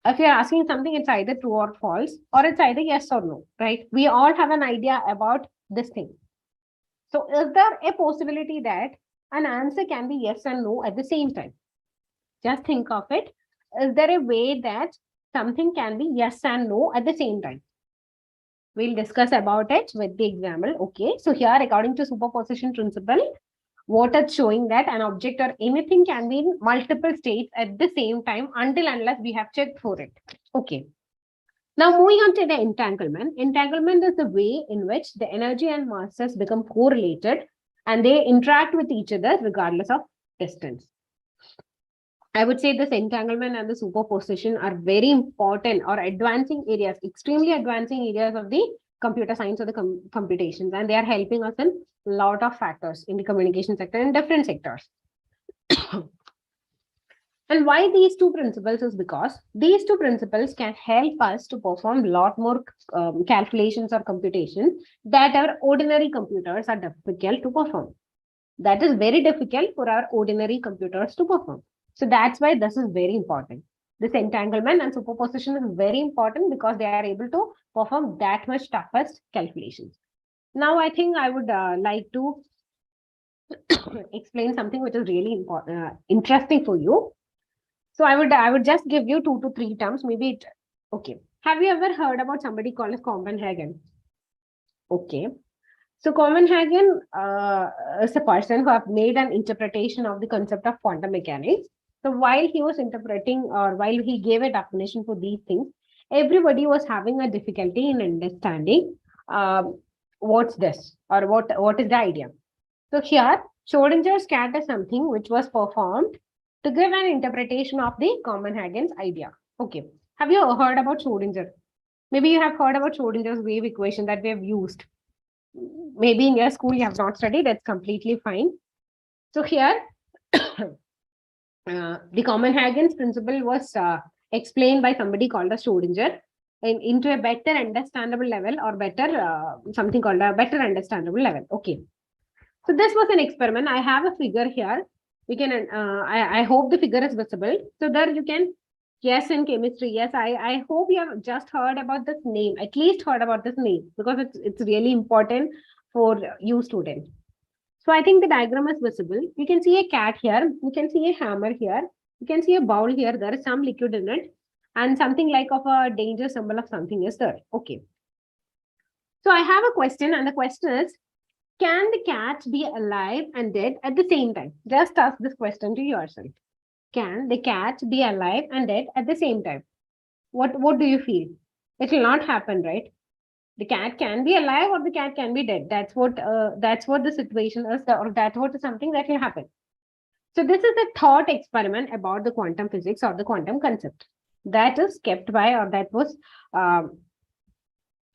If you're asking something, it's either true or false, or it's either yes or no, right? We all have an idea about this thing. So is there a possibility that an answer can be yes and no at the same time? Just think of it. Is there a way that something can be yes and no at the same time? We'll discuss about it with the example. Okay, so here, according to superposition principle, what it's showing that an object or anything can be in multiple states at the same time unless we have checked for it. Okay. Now moving on to the entanglement. Entanglement is the way in which the energy and masses become correlated and they interact with each other regardless of distance. I would say this entanglement and the superposition are very important or advancing areas, extremely advancing areas of the computer science or the computations, and they are helping us in a lot of factors in the communication sector in different sectors. And why these 2 principles is because these 2 principles can help us to perform a lot more calculations or computations that our ordinary computers are difficult to perform. That is very difficult for our ordinary computers to perform. So that's why this is very important. This entanglement and superposition is very important because they are able to perform that much toughest calculations. Now, I think I would like to explain something which is really important, interesting for you. So I would just give you 2 to 3 terms. Maybe okay. Have you ever heard about somebody called as Copenhagen? Okay. So Copenhagen is a person who have made an interpretation of the concept of quantum mechanics. So while he was interpreting or while he gave a definition for these things, everybody was having a difficulty in understanding what's this or what is the idea. So here, Schrodinger's cat is something which was performed to give an interpretation of the Copenhagen's idea. Okay. Have you heard about Schrodinger? Maybe you have heard about Schrodinger's wave equation that we have used. Maybe in your school you have not studied, that's completely fine. So here, the Copenhagen's principle was explained by somebody called as Schrodinger into a better understandable level or better, something called a better understandable level. Okay. So this was an experiment. I have a figure here. We can, I hope the figure is visible. So there you can, yes, in chemistry, yes, I hope you have just heard about this name, at least heard about this name, because it's really important for you students. So I think the diagram is visible. You can see a cat here. You can see a hammer here. You can see a bowl here. There is some liquid in it. And something like of a danger symbol of something is there. Okay. So I have a question, and the question is, can the cat be alive and dead at the same time? Just ask this question to yourself. Can the cat be alive and dead at the same time? What do you feel? It will not happen, right? The cat can be alive or the cat can be dead. That's what the situation is, or that's what is something that will happen. So this is a thought experiment about the quantum physics or the quantum concept that is kept by, or that was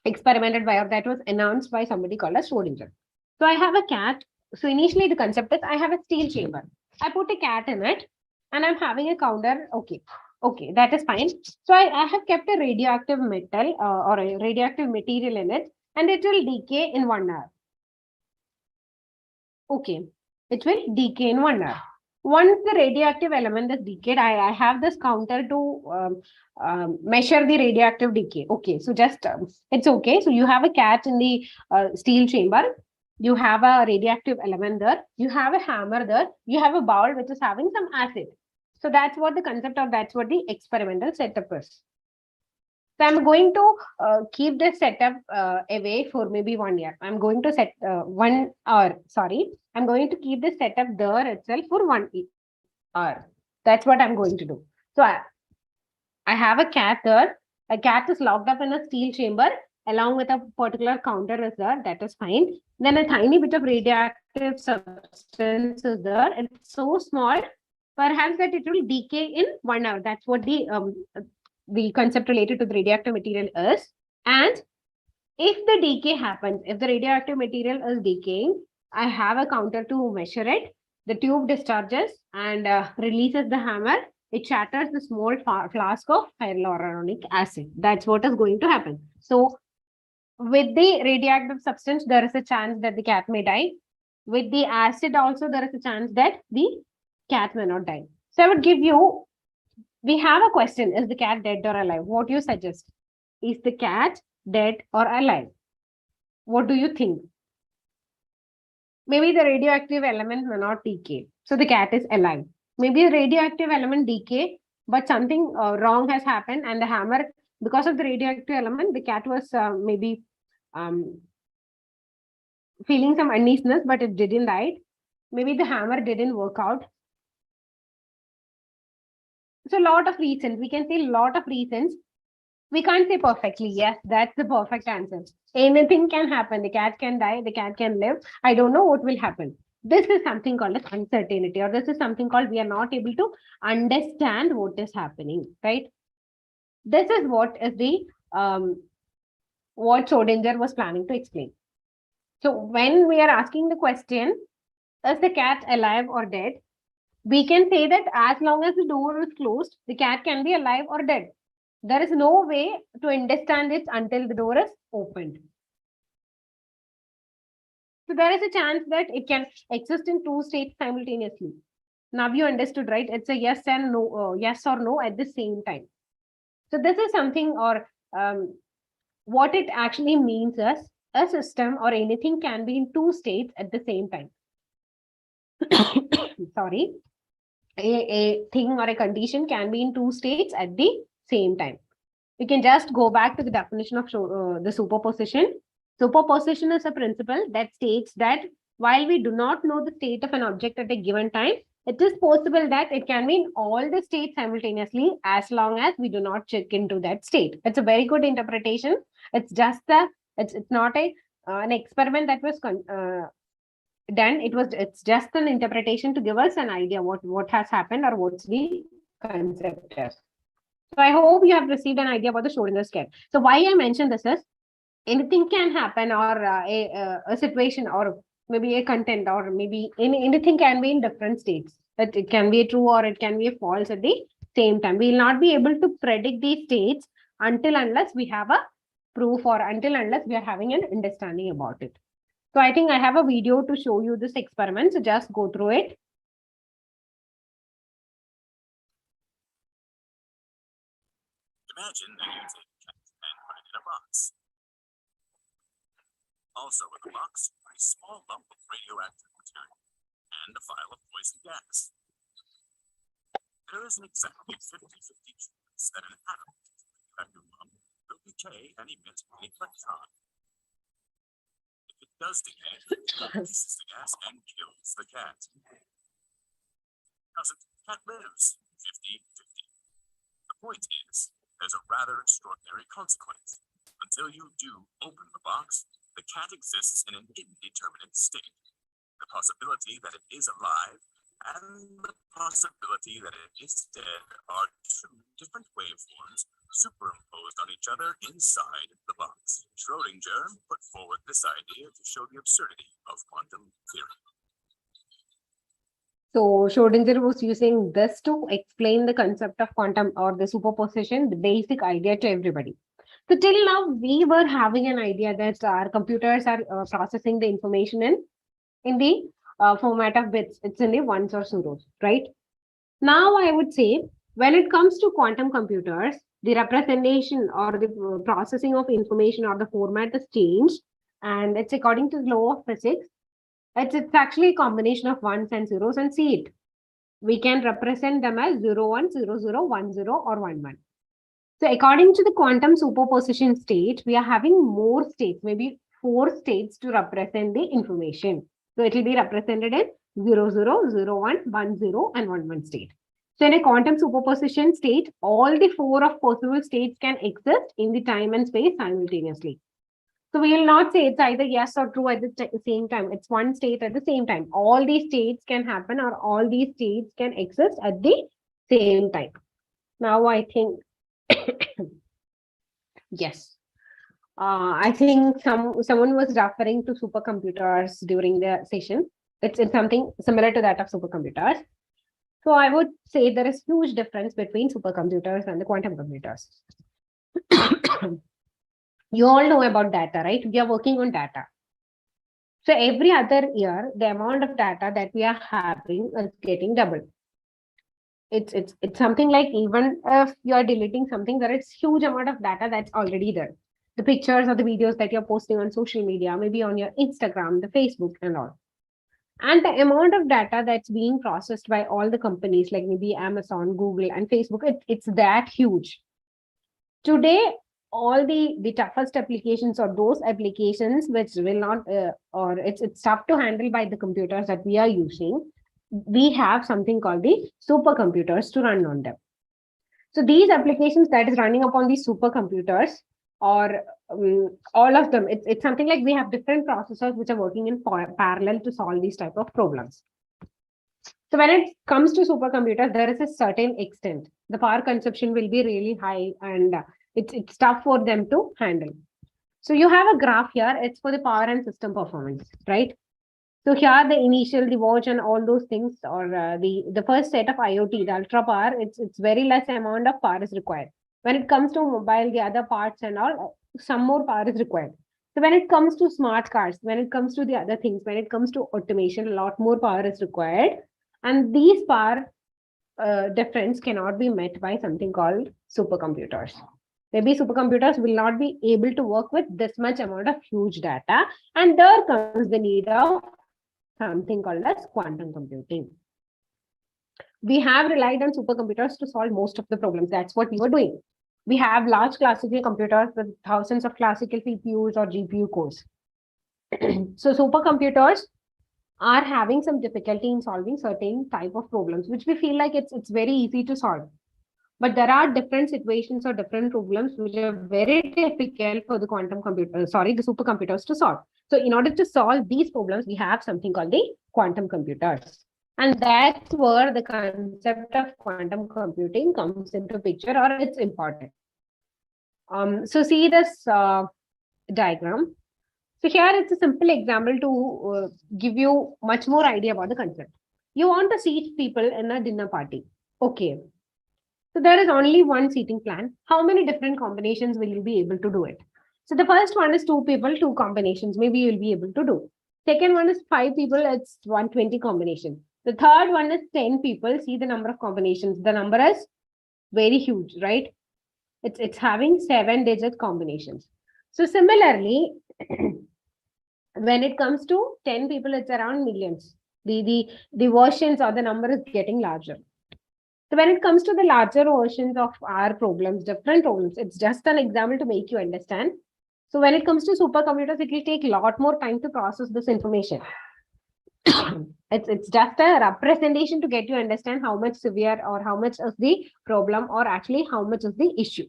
experimented by, or that was announced by somebody called as Schrodinger. So I have a cat. So initially the concept is I have a steel chamber. I put a cat in it and I'm having a counter. Okay, that is fine. So I have kept a radioactive metal or a radioactive material in it, and it will decay in 1 hour. Okay, it will decay in 1 hour. Once the radioactive element is decayed, I have this counter to measure the radioactive decay. Okay, so just it's okay. So you have a cat in the steel chamber. You have a radioactive element there. You have a hammer there. You have a bowl which is having some acid. So that's what the concept of, that's what the experimental setup is. So I'm going to keep this setup away for maybe 1 year. I'm going to set 1 hour. Sorry, I'm going to keep this setup there itself for 1 hour. That's what I'm going to do. So I have a cat there. A cat is locked up in a steel chamber along with a particular counter is there. That is fine. Then a tiny bit of radioactive substance is there. It's so small, perhaps that it will decay in 1 hour. That's what the concept related to the radioactive material is. And if the decay happens, if the radioactive material is decaying, I have a counter to measure it. The tube discharges and releases the hammer. It shatters the small flask of hyaluronic acid. That's what is going to happen. So with the radioactive substance, there is a chance that the cat may die. With the acid also, there is a chance that the cat may not die. So I would give you, we have a question, is the cat dead or alive? What do you suggest? Is the cat dead or alive? What do you think? Maybe the radioactive element may not decay. So the cat is alive. Maybe the radioactive element decay, but something wrong has happened and the hammer, because of the radioactive element, the cat was maybe feeling some uneasiness, but it didn't die. Maybe the hammer didn't work out. So a lot of reasons, we can say a lot of reasons. We can't say perfectly, yes, that's the perfect answer. Anything can happen. The cat can die, the cat can live. I don't know what will happen. This is something called as uncertainty, or this is something called we are not able to understand what is happening, right? This is what is the what Schrodinger was planning to explain. So when we are asking the question, is the cat alive or dead? We can say that as long as the door is closed, the cat can be alive or dead. There is no way to understand it until the door is opened. So there is a chance that it can exist in two states simultaneously. Now you understood, right? It's a yes and no, yes or no at the same time. So this is something, or what it actually means is a system or anything can be in two states at the same time. Sorry. A thing or a condition can be in two states at the same time. We can just go back to the definition of the superposition. Superposition is a principle that states that while we do not know the state of an object at a given time, it is possible that it can be in all the states simultaneously as long as we do not check into that state. It's a very good interpretation. It's just it's not an experiment that was done. It's just an interpretation to give us an idea what has happened or what's the concept is. So I hope you have received an idea about the Schrodinger's cat. So why I mentioned this is anything can happen, or a situation, or maybe a content, or maybe anything can be in different states. That it can be a true or it can be a false at the same time. We will not be able to predict these states until unless we have a proof, or until unless we are having an understanding about it. So I think I have a video to show you this experiment. So just go through it. Imagine that you take a cat and put it in a box. Also in the box, a small lump of radioactive material and a vial of poison gas. There is an exactly 50-50 chance that an atom in the vacuum lump will decay and emit an electron. If it does decay, it releases the gas and kills the cat. Doesn't the cat lives? 50-50. The point is, there's a rather extraordinary consequence. Until you do open the box, the cat exists in an indeterminate state. The possibility that it is alive and the possibility that it is dead are two different waveforms superimposed on each other inside the box. Schrodinger put forward this idea to show the absurdity of quantum theory. So Schrodinger was using this to explain the concept of quantum or the superposition, the basic idea to everybody. So till now, we were having an idea that our computers are processing the information in the format of bits. It's in the ones or zeros, right? Now, I would say when it comes to quantum computers, the representation or the processing of information or the format is changed, and it's according to the law of physics. It's actually a combination of ones and zeros, and see it. We can represent them as 0, 1, 0, 0, 1, 0, or 1, 1. So according to the quantum superposition state, we are having more states, maybe 4 states to represent the information. So it will be represented in 0, 0, 0, 1, 1, 0, and 1, 1 state. So in a quantum superposition state, all the 4 of possible states can exist in the time and space simultaneously. So we will not say it's either yes or true at the same time. It's one state at the same time. All these states can happen, or all these states can exist at the same time. Now I think, yes. I think someone was referring to supercomputers during the session. It's something similar to that of supercomputers. So I would say there is huge difference between supercomputers and the quantum computers. You all know about data, right? We are working on data. So every other year, the amount of data that we are having is getting double. It's something like, even if you are deleting something, there is huge amount of data that's already there. The pictures or the videos that you're posting on social media, maybe on your Instagram, the Facebook and all. And the amount of data that's being processed by all the companies like maybe Amazon, Google, and Facebook, it's that huge. Today, all the toughest applications, or those applications which will not, or it's tough to handle by the computers that we are using, we have something called the supercomputers to run on them. So these applications that is running upon these supercomputers, or all of them, it's something like we have different processors which are working in parallel to solve these type of problems. So when it comes to supercomputers, there is a certain extent. The power consumption will be really high, and it's tough for them to handle. So you have a graph here. It's for the power and system performance, right? So here the initial, the watch and all those things, or the first set of IoT, the ultra power, it's very less amount of power is required. When it comes to mobile, the other parts and all, some more power is required. So when it comes to smart cars, when it comes to the other things, when it comes to automation, a lot more power is required. And these power difference cannot be met by something called supercomputers. Maybe supercomputers will not be able to work with this much amount of huge data. And there comes the need of something called as quantum computing. We have relied on supercomputers to solve most of the problems. That's what we were doing. We have large classical computers with thousands of classical CPUs or GPU cores. So supercomputers are having some difficulty in solving certain type of problems, which we feel like it's very easy to solve. But there are different situations or different problems which are very difficult for the the supercomputers to solve. So in order to solve these problems, we have something called the quantum computers. And that's where the concept of quantum computing comes into picture, or it's important. So see this diagram. So here it's a simple example to give you much more idea about the concept. You want to seat people in a dinner party. Okay. So there is only one seating plan. How many different combinations will you be able to do it? So the first one is 2 people, 2 combinations. Maybe you'll be able to do. Second one is 5 people. It's 120 combination. The third one is 10 people. See the number of combinations. The number is very huge, right? It's having 7-digit combinations. So similarly, when it comes to 10 people, it's around millions. The versions or the number is getting larger. So when it comes to the larger versions of our problems, different problems, it's just an example to make you understand. So when it comes to supercomputers, it will take a lot more time to process this information. It's just a representation to get you understand how much severe or how much is the problem or actually how much is the issue.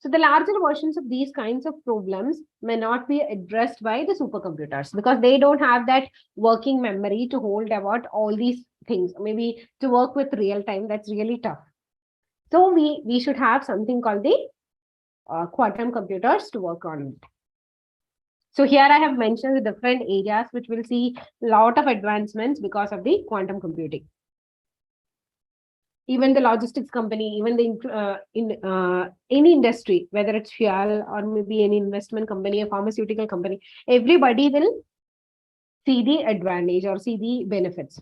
So the larger versions of these kinds of problems may not be addressed by the supercomputers because they don't have that working memory to hold about all these things. Maybe to work with real time, that's really tough. So we should have something called the quantum computers to work on it. So here I have mentioned the different areas which will see a lot of advancements because of the quantum computing. Even the logistics company, even the in any industry, whether it's fuel or maybe any investment company, a pharmaceutical company, everybody will see the advantage or see the benefits.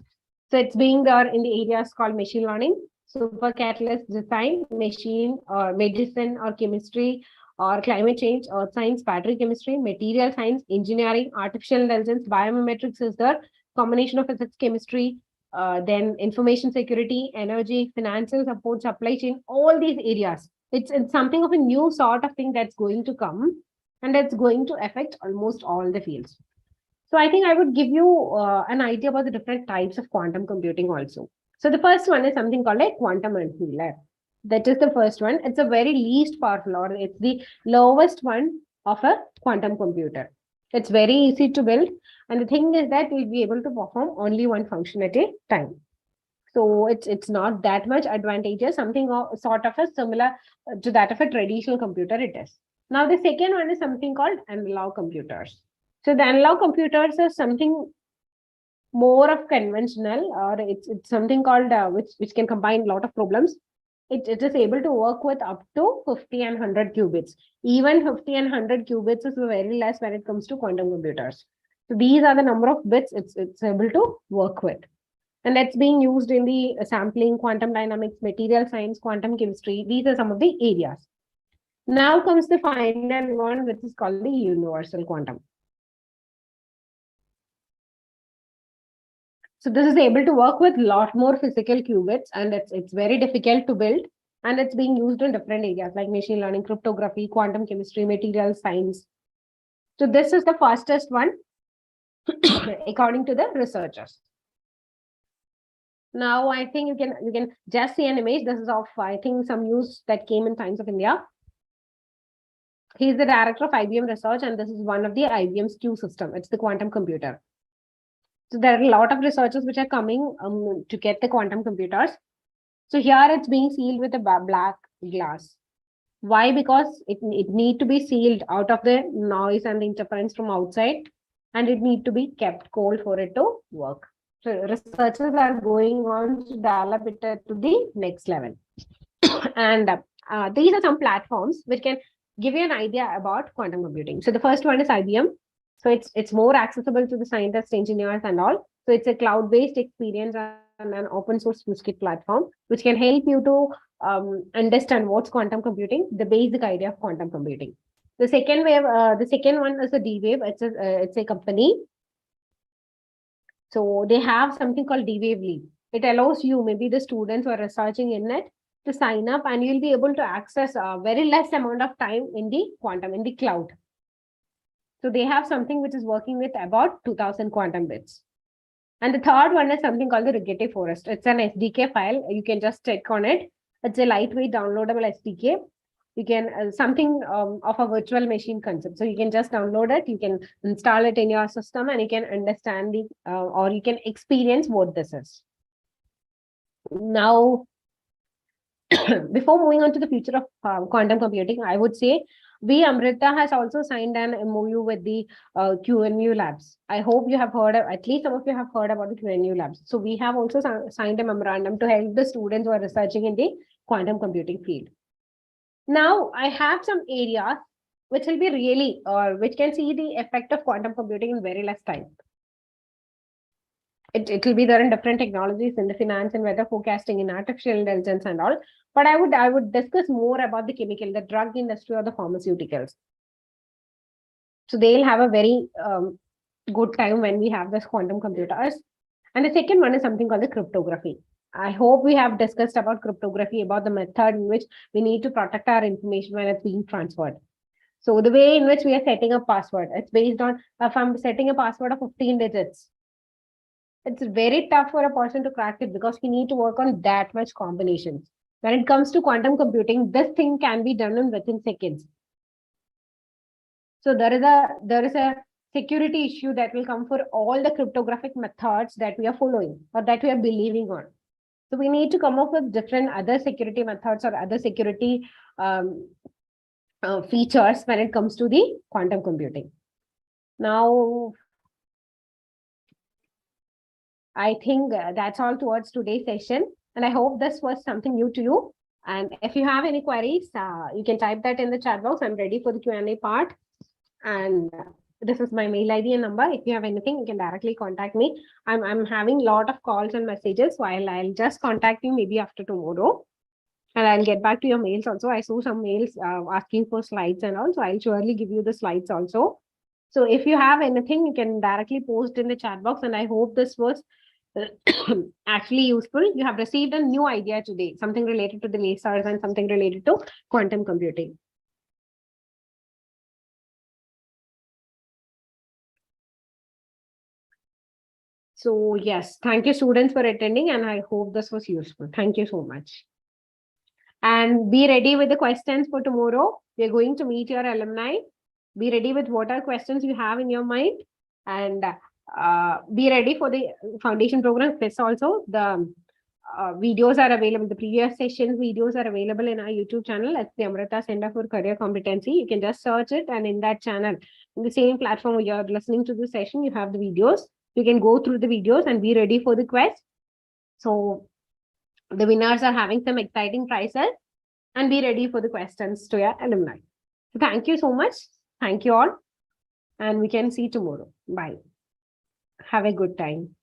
So it's being there in the areas called machine learning, super catalyst design, machine or medicine or chemistry or climate change or science, battery chemistry, material science, engineering, artificial intelligence, biomimetics is there, combination of physics, chemistry, then information security, energy, financial support, supply chain, all these areas. It's something of a new sort of thing that's going to come and that's going to affect almost all the fields. So I think I would give you an idea about the different types of quantum computing also. So the first one is something called a quantum annealer. That is the first one. It's a very least powerful, or it's the lowest one of a quantum computer. It's very easy to build. And the thing is that we'll be able to perform only one function at a time. So it's not that much advantageous, something sort of a similar to that of a traditional computer it is. Now the second one is something called analog computers. So the analog computers is something more of conventional, or it's something called which can combine a lot of problems. It is able to work with up to 50 and 100 qubits. Even 50 and 100 qubits is very less when it comes to quantum computers. So these are the number of bits it's able to work with. And that's being used in the sampling, quantum dynamics, material science, quantum chemistry. These are some of the areas. Now comes the final one, which is called the universal quantum. So this is able to work with a lot more physical qubits, and it's very difficult to build. And it's being used in different areas like machine learning, cryptography, quantum chemistry, material science. So this is the fastest one, according to the researchers. Now I think you can just see an image. This is of, I think, some news that came in Times of India. He's the director of IBM research, and this is one of the IBM's Q system. It's the quantum computer. So there are a lot of researchers which are coming to get the quantum computers. So here it's being sealed with a black glass. Why? Because it need to be sealed out of the noise and the interference from outside, and it need to be kept cold for it to work. So researchers are going on to develop it to the next level. And these are some platforms which can give you an idea about quantum computing. So the first one is IBM. So it's more accessible to the scientists, engineers, and all. So it's a cloud-based experience and an open source toolkit platform, which can help you to understand what's quantum computing, the basic idea of quantum computing. The second one is a D-Wave. It's a company. So they have something called D-Wave Leap. It allows you, maybe the students who are researching in it, to sign up, and you'll be able to access a very less amount of time in the quantum, in the cloud. So they have something which is working with about 2000 quantum bits. And the third one is something called the Rigetti Forest. It's an SDK file. You can just check on it. It's a lightweight downloadable SDK. You can something of a virtual machine concept. So you can just download it. You can install it in your system, and you can understand the or you can experience what this is. Now, before moving on to the future of quantum computing, I would say Amrita has also signed an MOU with the QNU labs. I hope you have heard, at least some of you have heard about the QNU labs. So we have also signed a memorandum to help the students who are researching in the quantum computing field. Now, I have some areas which will be really, which can see the effect of quantum computing in very less time. It will be there in different technologies, in the finance and weather forecasting, in artificial intelligence and all. But I would discuss more about the chemical, the drug industry, or the pharmaceuticals. So they'll have a very good time when we have this quantum computers. And the second one is something called the cryptography. I hope we have discussed about cryptography, about the method in which we need to protect our information when it's being transferred. So the way in which we are setting a password, it's based on, if I'm setting a password of 15 digits, it's very tough for a person to crack it because we need to work on that much combinations. When it comes to quantum computing, this thing can be done in within seconds. So there is a security issue that will come for all the cryptographic methods that we are following or that we are believing on. So we need to come up with different other security methods or other security features when it comes to the quantum computing. Now, I think that's all towards today's session. And I hope this was something new to you. And if you have any queries, you can type that in the chat box. I'm ready for the Q&A part. And this is my mail ID and number. If you have anything, you can directly contact me. I'm having a lot of calls and messages, so I'll just contact you maybe after tomorrow. And I'll get back to your mails also. I saw some mails asking for slides and all, so I'll surely give you the slides also. So if you have anything, you can directly post in the chat box. And I hope this was actually useful. You have received a new idea today, something related to the lasers and something related to quantum computing. So yes, thank you students for attending, and I hope this was useful. Thank you so much. And be ready with the questions for tomorrow. We're going to meet your alumni. Be ready with what are questions you have in your mind, and be ready for the foundation program quiz also. The videos are available. The previous session videos are available in our YouTube channel at the Amrita Center for Career Competency. You can just search it, and in that channel, in the same platform where you're listening to the session, you have the videos. You can go through the videos and be ready for the quiz. So the winners are having some exciting prizes, and be ready for the questions to your alumni. So thank you so much. Thank you all. And we can see tomorrow. Bye. Have a good time.